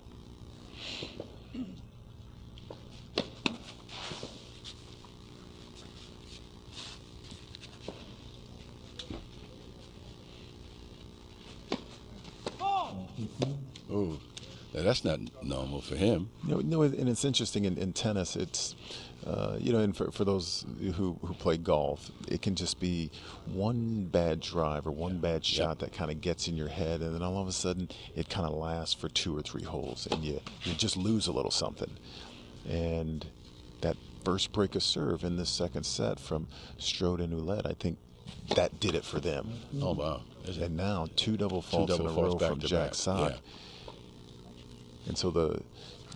Oh, that's not normal for him. No, and it's interesting in tennis. It's and for those who play golf, it can just be one bad drive or one bad shot that kind of gets in your head, and then all of a sudden it kind of lasts for 2 or 3 holes, and you just lose a little something. And that first break of serve in this second set from Strode and Ouellette, I think that did it for them. Oh wow! And now 2 double faults in a row from Jack Sock. Yeah. And so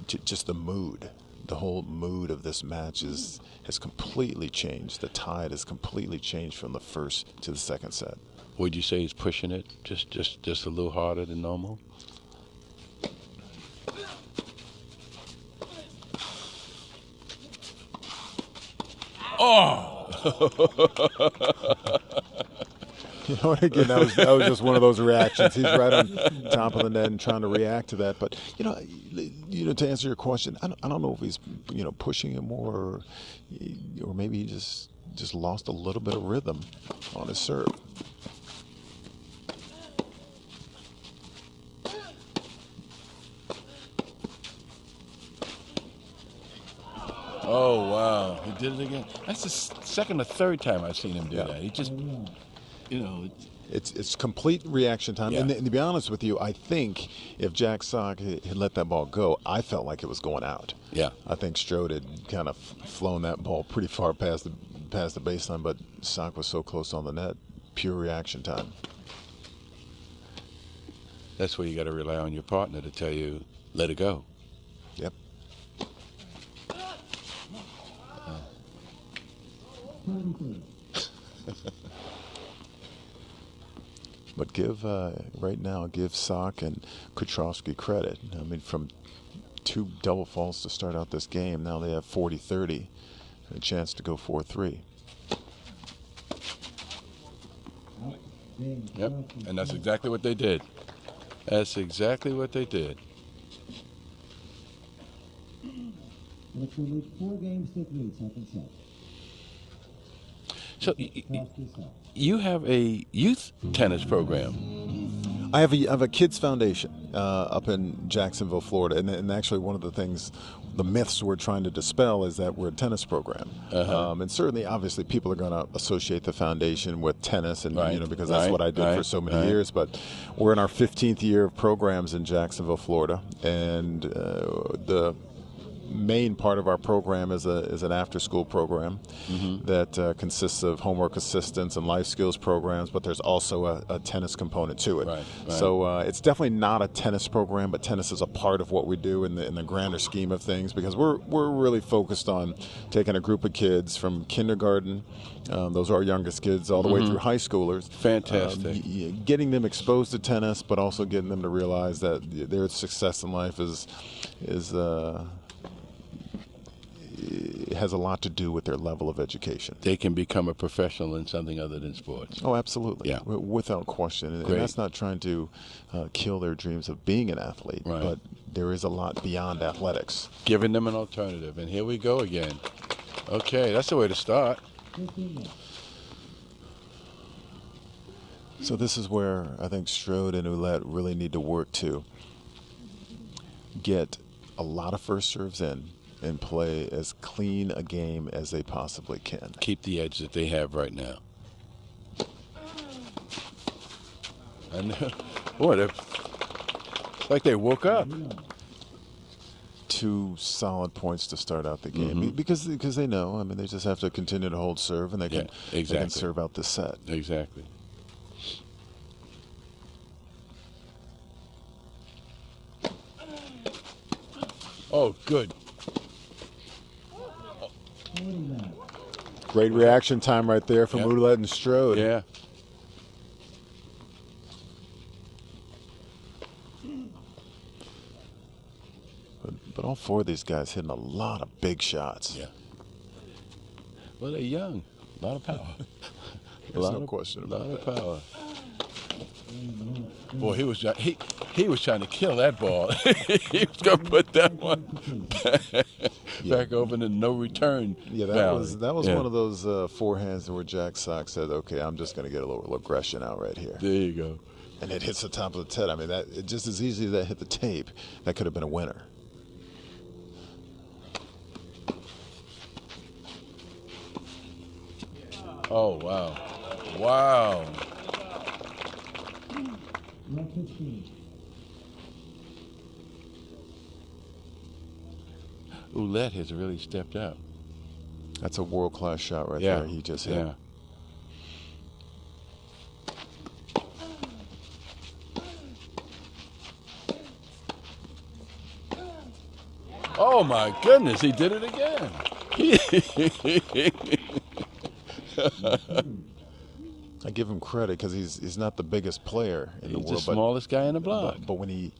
just the mood, the whole mood of this match has completely changed. The tide has completely changed from the first to the second set. Would you say he's pushing it just a little harder than normal? Oh! You know what? Again, that was just one of those reactions. He's right on top of the net and trying to react to that. But to answer your question, I don't know if he's pushing it more, or maybe he just lost a little bit of rhythm on his serve. Oh wow! He did it again. That's the second or third time I've seen him do that. He just, It's complete reaction time. Yeah. And to be honest with you, I think if Jack Sock had let that ball go, I felt like it was going out. Yeah. I think Strode had kind of flown that ball pretty far past the baseline, but Sock was so close on the net. Pure reaction time. That's where you got to rely on your partner to tell you, let it go. Yep. But right now, give Sock and Kutrowski credit. I mean, from 2 double faults to start out this game, now they have 40-30, a chance to go 4-3. Yep, and that's exactly what they did. That's exactly what they did. Which will lead 4 games to 3, second set. So you have a youth tennis program. I have a kids foundation up in Jacksonville, Florida, and actually one of the things, the myths we're trying to dispel is that we're a tennis program. And certainly, obviously, people are going to associate the foundation with tennis, and because that's what I did for so many years. But we're in our 15th year of programs in Jacksonville, Florida, and the main part of our program is an after-school program that consists of homework assistance and life skills programs, but there's also a tennis component to it. Right. So it's definitely not a tennis program, but tennis is a part of what we do in the grander scheme of things, because we're really focused on taking a group of kids from kindergarten, those are our youngest kids, all the way through high schoolers. Fantastic. Getting them exposed to tennis, but also getting them to realize that their success in life it has a lot to do with their level of education. They can become a professional in something other than sports. Oh, absolutely. Yeah. Without question. And that's not trying to kill their dreams of being an athlete, but there is a lot beyond athletics. Giving them an alternative. And here we go again. Okay, that's the way to start. So this is where I think Strode and Ouellette really need to work to get a lot of first serves in and play as clean a game as they possibly can. Keep the edge that they have right now. And boy, it's like they woke up. 2 solid points to start out the game because they know. I mean, they just have to continue to hold serve, and they can serve out the set. Exactly. Oh, good. Great reaction time right there from Ouellette and Strode. Yeah. But all four of these guys hitting a lot of big shots. Yeah. Well, they're young. A lot of power. There's no question about that. A lot of power. Boy, he was trying to kill that ball. He was going to put that one back over the no return. Yeah, that was one of those forehands where Jack Sock said, "Okay, I'm just going to get a little aggression out right here." There you go. And it hits the top of the head. I mean, it just as easy as that hit the tape, that could have been a winner. Oh, wow. Wow. Ouellette has really stepped up. That's a world-class shot right there. He just hit. Yeah. Oh my goodness, he did it again. I give him credit because he's not the biggest player in the world. He's the smallest guy in the block. But when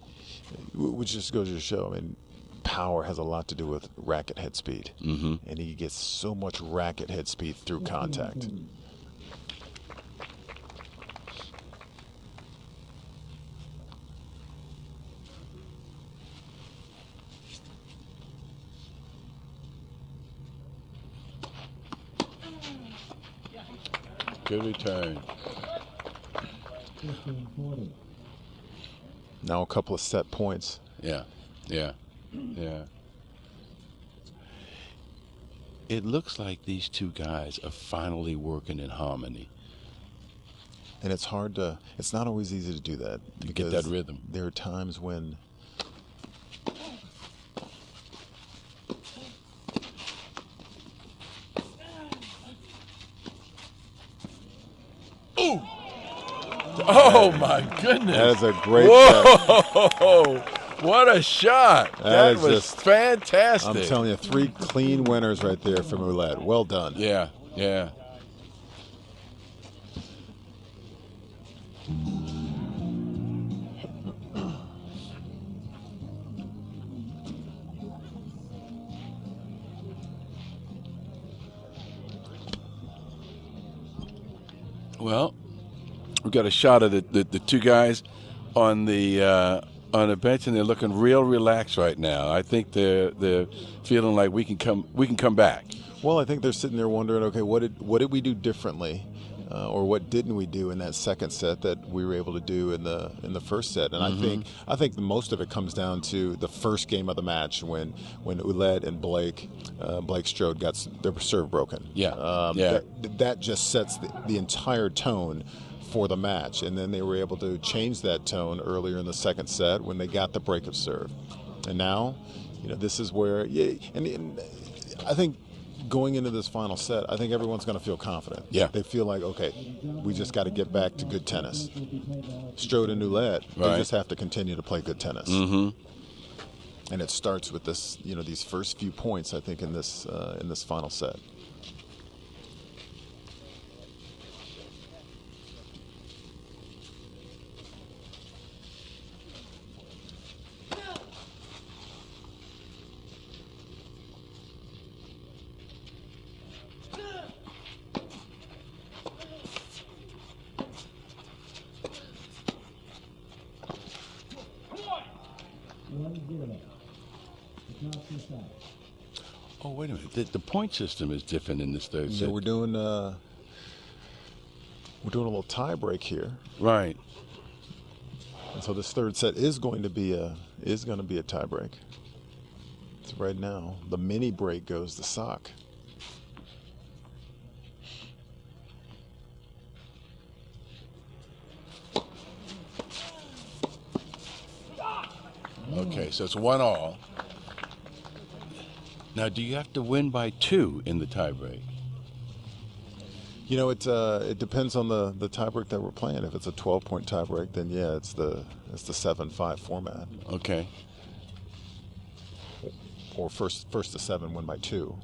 which just goes to show, I mean, power has a lot to do with racket head speed. Mm-hmm. And he gets so much racket head speed through contact. Good return. Now a couple of set points. Yeah. It looks like these two guys are finally working in harmony. And it's not always easy to do that. To get that rhythm. There are times when Oh my goodness! That is a great Whoa! What a shot! That was just fantastic. I'm telling you, 3 clean winners right there from Ouellette. Well done. Yeah. Well, we got a shot of the two guys on the bench, and they're looking real relaxed right now. I think they're feeling like we can come back. Well, I think they're sitting there wondering, okay, what did we do differently, or what didn't we do in that second set that we were able to do in the first set? And I think most of it comes down to the first game of the match when Ouellette and Blake Strode got their serve broken. That just sets the entire tone for the match, and then they were able to change that tone earlier in the second set when they got the break of serve. And now, this is where, and I think going into this final set, I think everyone's going to feel confident. Yeah. They feel like, okay, we just got to get back to good tennis. Strode and Ouellette, they just have to continue to play good tennis. Mm-hmm. And it starts with this, these first few points, I think, in this final set. Oh, wait a minute. The point system is different in this third set. We're doing a little tie break here. Right. And so this third set is going to be a tie break. So right now, the mini break goes to Sock. Okay, so it's 1-1. Now, do you have to win by 2 in the tiebreak? It depends on the tiebreak that we're playing. If it's a 12-point tiebreak, then yeah, it's the 7-5 format. Okay. Or first to 7, win by 2.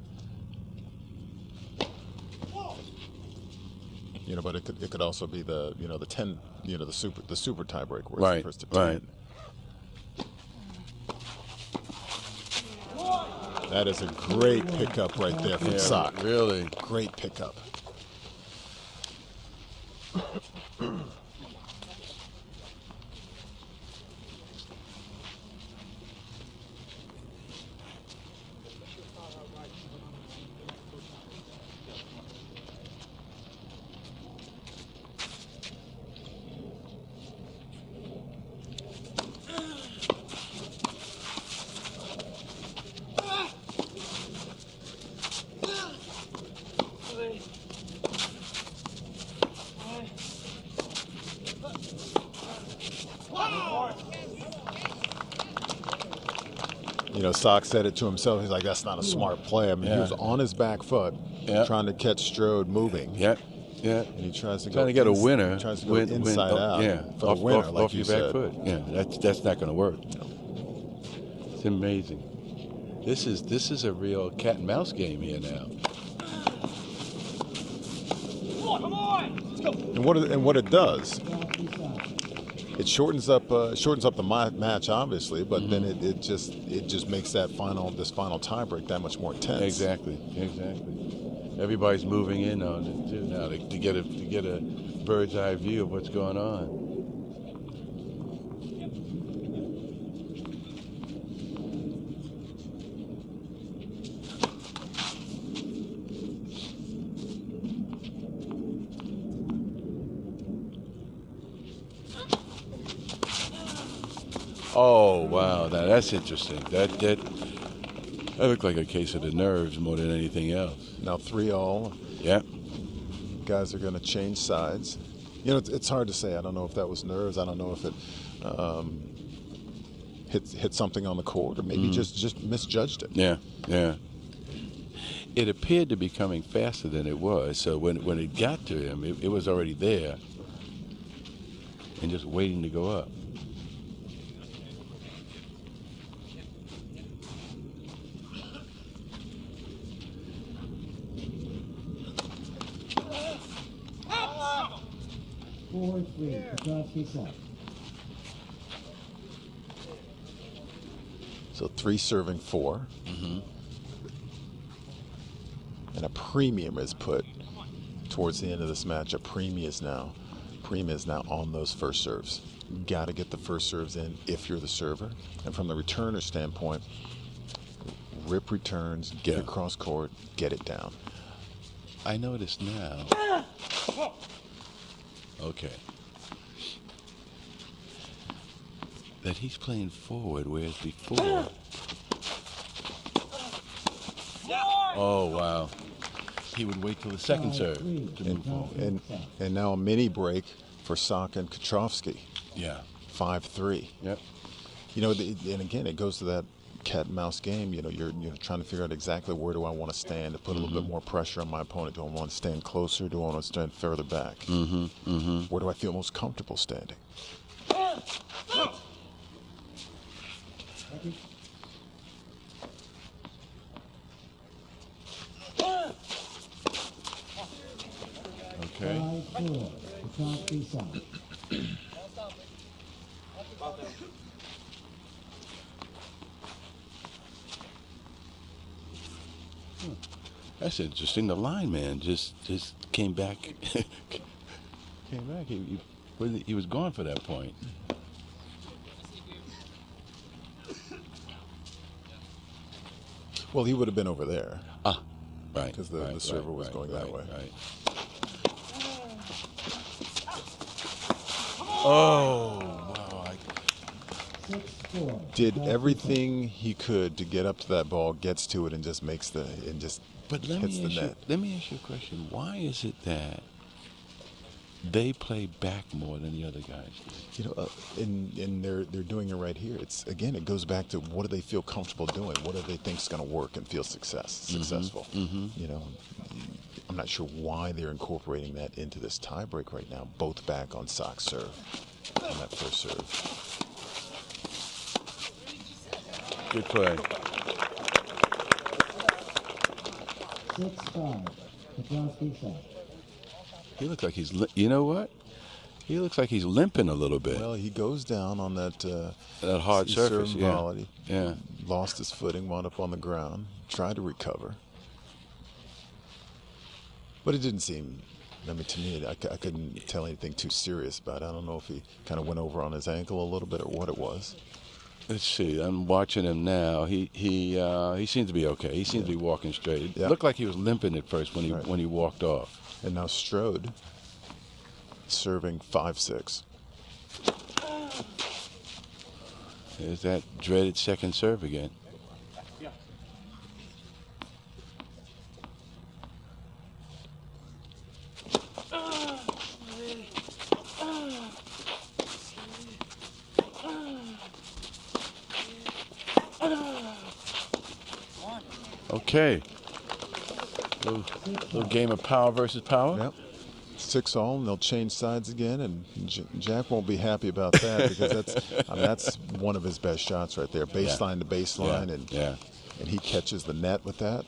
But it could also be the the 10, the super tiebreak where Right, it's the first to 10. right. That is a great pickup right there from Sock. Really. Great pickup. Sock said it to himself. He's like, that's not a smart play. I mean, he was on his back foot trying to catch Strode moving. Yeah. Yeah. And he tries to get a winner. Tries to go inside out. Yeah. For the winner, like off you your said. back foot. Yeah. That's not going to work. It's amazing. This is a real cat and mouse game here now. And what it does, it shortens up the match, obviously, but then it just makes this final tiebreak that much more intense. Exactly. Everybody's moving in on it too now to get a bird's eye view of what's going on. Oh wow, now that's interesting. That looked like a case of the nerves more than anything else. Now 3-all. Yeah. Guys are going to change sides. It's hard to say. I don't know if that was nerves. I don't know if it hit something on the court or maybe just misjudged it. Yeah. It appeared to be coming faster than it was. So when it got to him, it was already there and just waiting to go up. So 3 serving 4. And a premium is put towards the end of this match. A premium is now on those first serves. Got to get the first serves in if you're the server. And from the returner standpoint, rip returns, get across court, get it down. I notice now. Okay. That he's playing forward, whereas before. Oh wow. He would wait till the second serve to move forward. And now a mini break for Sock and Katrovsky. Yeah. 5-3. Yep. And again, it goes to that cat and mouse game. You're trying to figure out exactly where do I want to stand to put a little bit more pressure on my opponent. Do I want to stand closer? Do I want to stand further back? Where do I feel most comfortable standing? Okay. That's interesting. The lineman just came back. He was gone for that point. Well, he would have been over there. Ah, right. Because the server was going that way. Right. Oh, wow. Did everything he could to get up to that ball, gets to it, and just hits the net. Let me ask you a question. Why is it that they play back more than the other guys do? And they're doing it right here. It goes back to what do they feel comfortable doing? What do they think is going to work and feel successful? I'm not sure why they're incorporating that into this tiebreak right now. Both back on Sock serve on that first serve. Good play. 6-5. Katrovsky shot. He looks like he's, you know what? He looks like he's limping a little bit. Well, he goes down on that hard surface, yeah. volley. Yeah. Lost his footing, wound up on the ground, tried to recover. But it didn't seem, I mean, to me, I couldn't tell anything too serious about it. I don't know if he kind of went over on his ankle a little bit or what it was. Let's see. I'm watching him now. He seems to be okay. He seems to be walking straight. It looked like he was limping at first when he walked off. And now Strode serving 5-6. There's that dreaded second serve again. Okay. Little game of power versus power. Yep. 6-all, and they'll change sides again, and Jack won't be happy about that because that's one of his best shots right there, baseline to baseline, and he catches the net with that.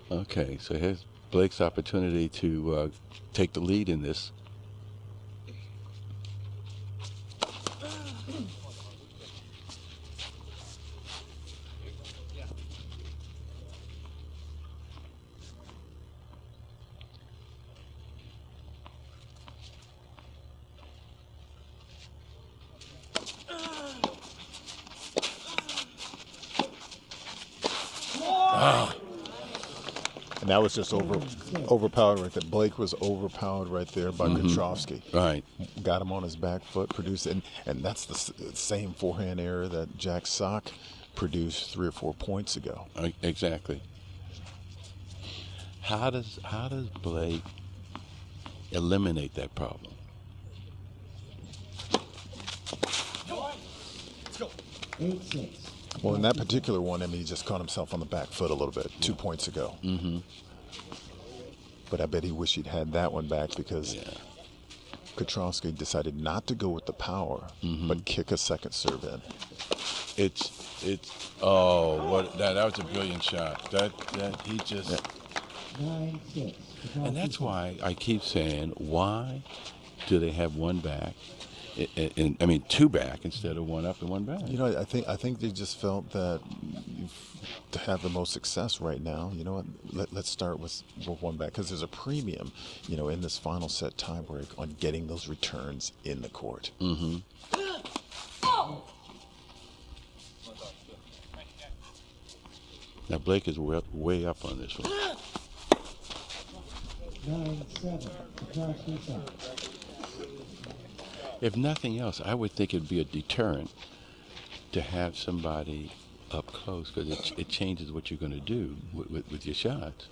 Okay, so here's Blake's opportunity to take the lead in this. And that was just overpowered right there. Blake was overpowered right there by Petrovsky. Right. Got him on his back foot, produced it. And that's the same forehand error that Jack Sock produced 3 or 4 points ago. Exactly. How does Blake eliminate that problem? Let's go. 8-6. Well, in that particular one, I mean, he just caught himself on the back foot a little bit 2 points ago. But I bet he wished he'd had that one back because Petrovsky decided not to go with the power, but kick a second serve in. That was a brilliant shot. That he just 9-6. and that's why I keep saying, why do they have one back? I mean, 2 back instead of 1 up and 1 back. You know, I think they just felt that to have the most success right now, you know what, let's start with 1 back because there's a premium, you know, in this final set tiebreak on getting those returns in the court. Now Blake is way up on this one. 9-7. Petrovsky side. If nothing else, I would think it'd be a deterrent to have somebody up close because it changes what you're going to do with your shots.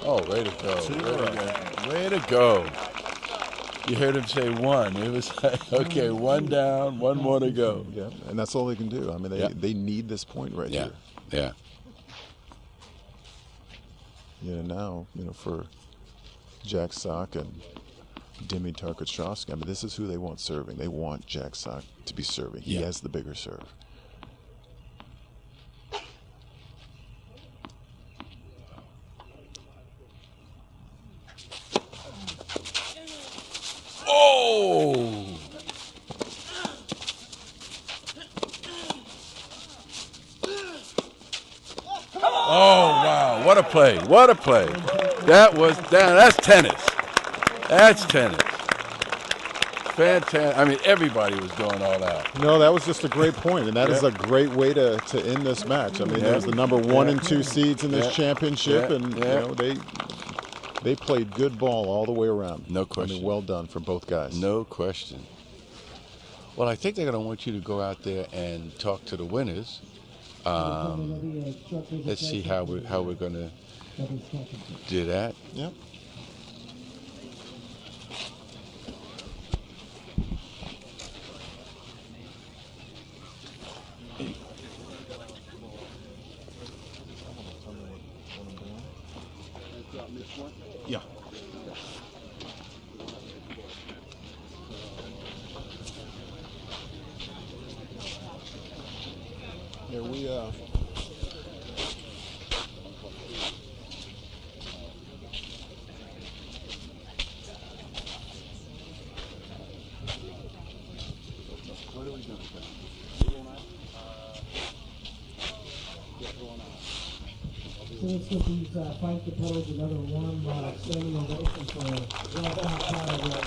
Oh, way to go. Way to go. You heard him say 1. It was like, okay, 1 down, 1 more to go. Yeah, and that's all they can do. I mean, they need this point right here. Yeah. You know, now, you know, for Jack Sock and Dimitar Petrovsky, I mean, this is who they want serving. They want Jack Sock to be serving. He has the bigger serve. Oh! Oh, wow. What a play. What a play. That's tennis. That's tennis. Fantastic. I mean, everybody was going all out. No, that was just a great point, and that is a great way to end this match. I mean, there's the number 1 and 2 seeds in this championship, and you know, they played good ball all the way around. No question. I mean, well done for both guys. No question. Well, I think they're going to want you to go out there and talk to the winners. Let's see how we're going to Doubles championship. Do that. Yep. Yeah. Yeah, we So let's get these fight competitors another warm standing ovation for well done outside of that.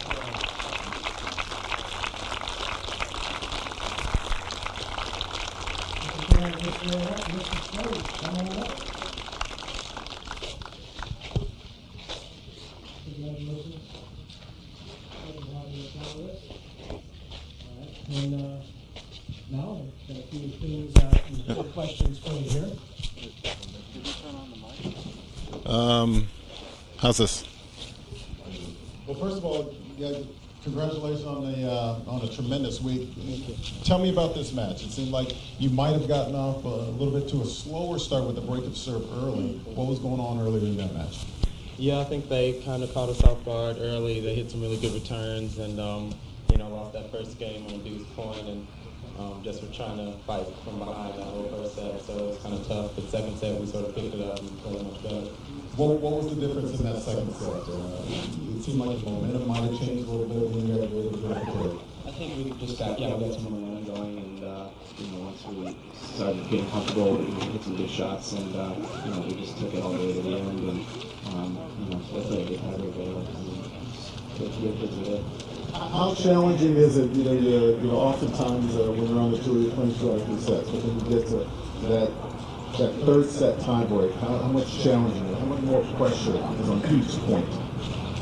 And now, got a few things, questions for you here. How's this? Well, first of all, congratulations on a tremendous week. Tell me about this match. It seemed like you might have gotten off a little bit to a slower start with the break of serve early. What was going on earlier in that match? Yeah, I think they kind of caught us off guard early. They hit some really good returns and, lost that first game on a deuce point and just were trying to fight from behind that whole first set. So it was kind of tough. But second set, we sort of picked it up and played much better. What was the difference in that second set? It seemed like the momentum might have changed a little bit when you guys were able to play. I think we just got some momentum going, and once we started getting comfortable, we hit some good shots, and we just took it all the way to the end, and that's a good tiebreaker. It's good. How challenging is it? Oftentimes when you're on the tour, you're playing 2 out of 3 sets, but then you get to that third set tiebreak. How much challenging? How much more pressure is on each point?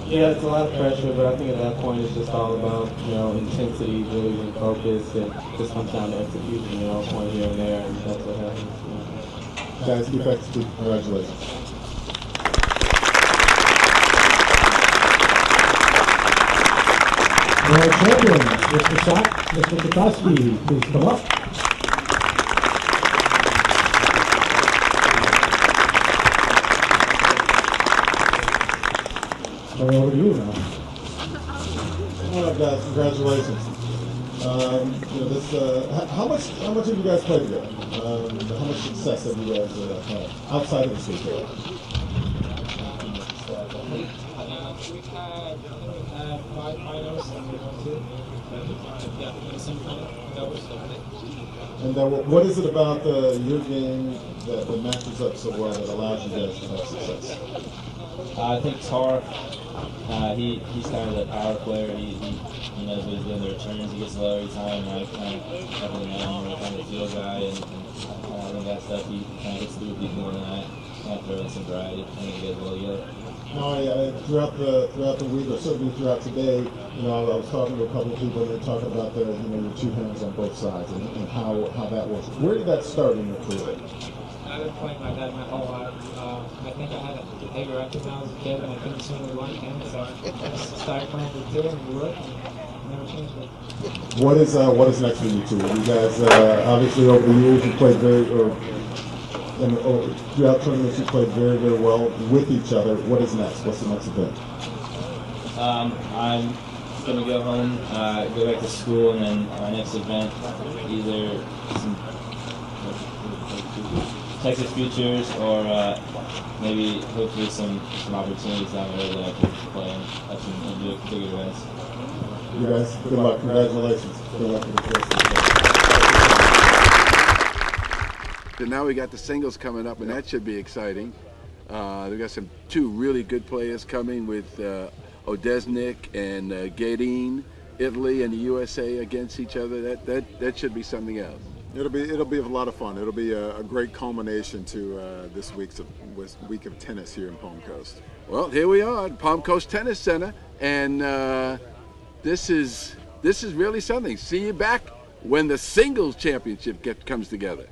Yeah, it's a lot of pressure, but I think at that point it's just all about intensity, really being focused, and just comes down to execution. A point here and there, and that's what happens. Guys, keep executing. Congratulations. World champion, Mr. Kotowski, please come up. Over to you now. All right, guys, congratulations. How much have you guys played together? How much success have you guys had outside of the weekend? We've had 5 finals and we won 2. And what is it about your game that matches up so well that allows you guys to have success? I think Tar, he's kind of the power player. He knows what he's doing. The returns, he gets low every time. I kind of have the man, kind of the field guy, and I think that stuff he kind of gets through people in the night. Kind of throw in some variety. I think he does well together. Oh yeah, throughout the week, or certainly throughout today, I was talking to a couple of people and they're talking about your 2 hands on both sides and how that works. Where did that start in your career? I've been playing like that my whole life. I think I had a behavior after when I was a kid and I couldn't swing with 1 hand, so I just started playing with 2 and it worked and never changed it. What is next for you two? You guys obviously over the years you played throughout tournaments you played very, very well with each other. What is next? What's the next event? I'm going to go home, go back to school, and then our next event, either some Texas Futures or maybe hopefully some opportunities down the road that I can play and do bigger events. You guys, good luck. Congratulations. Good luck with the first. So now we got the singles coming up, and that should be exciting. We've got 2 really good players coming with Odesnik and Gadin, Italy and the USA against each other. That should be something else. It'll be a lot of fun. It'll be a great culmination to this week of tennis here in Palm Coast. Well, here we are at Palm Coast Tennis Center, and this is really something. See you back when the singles championship comes together.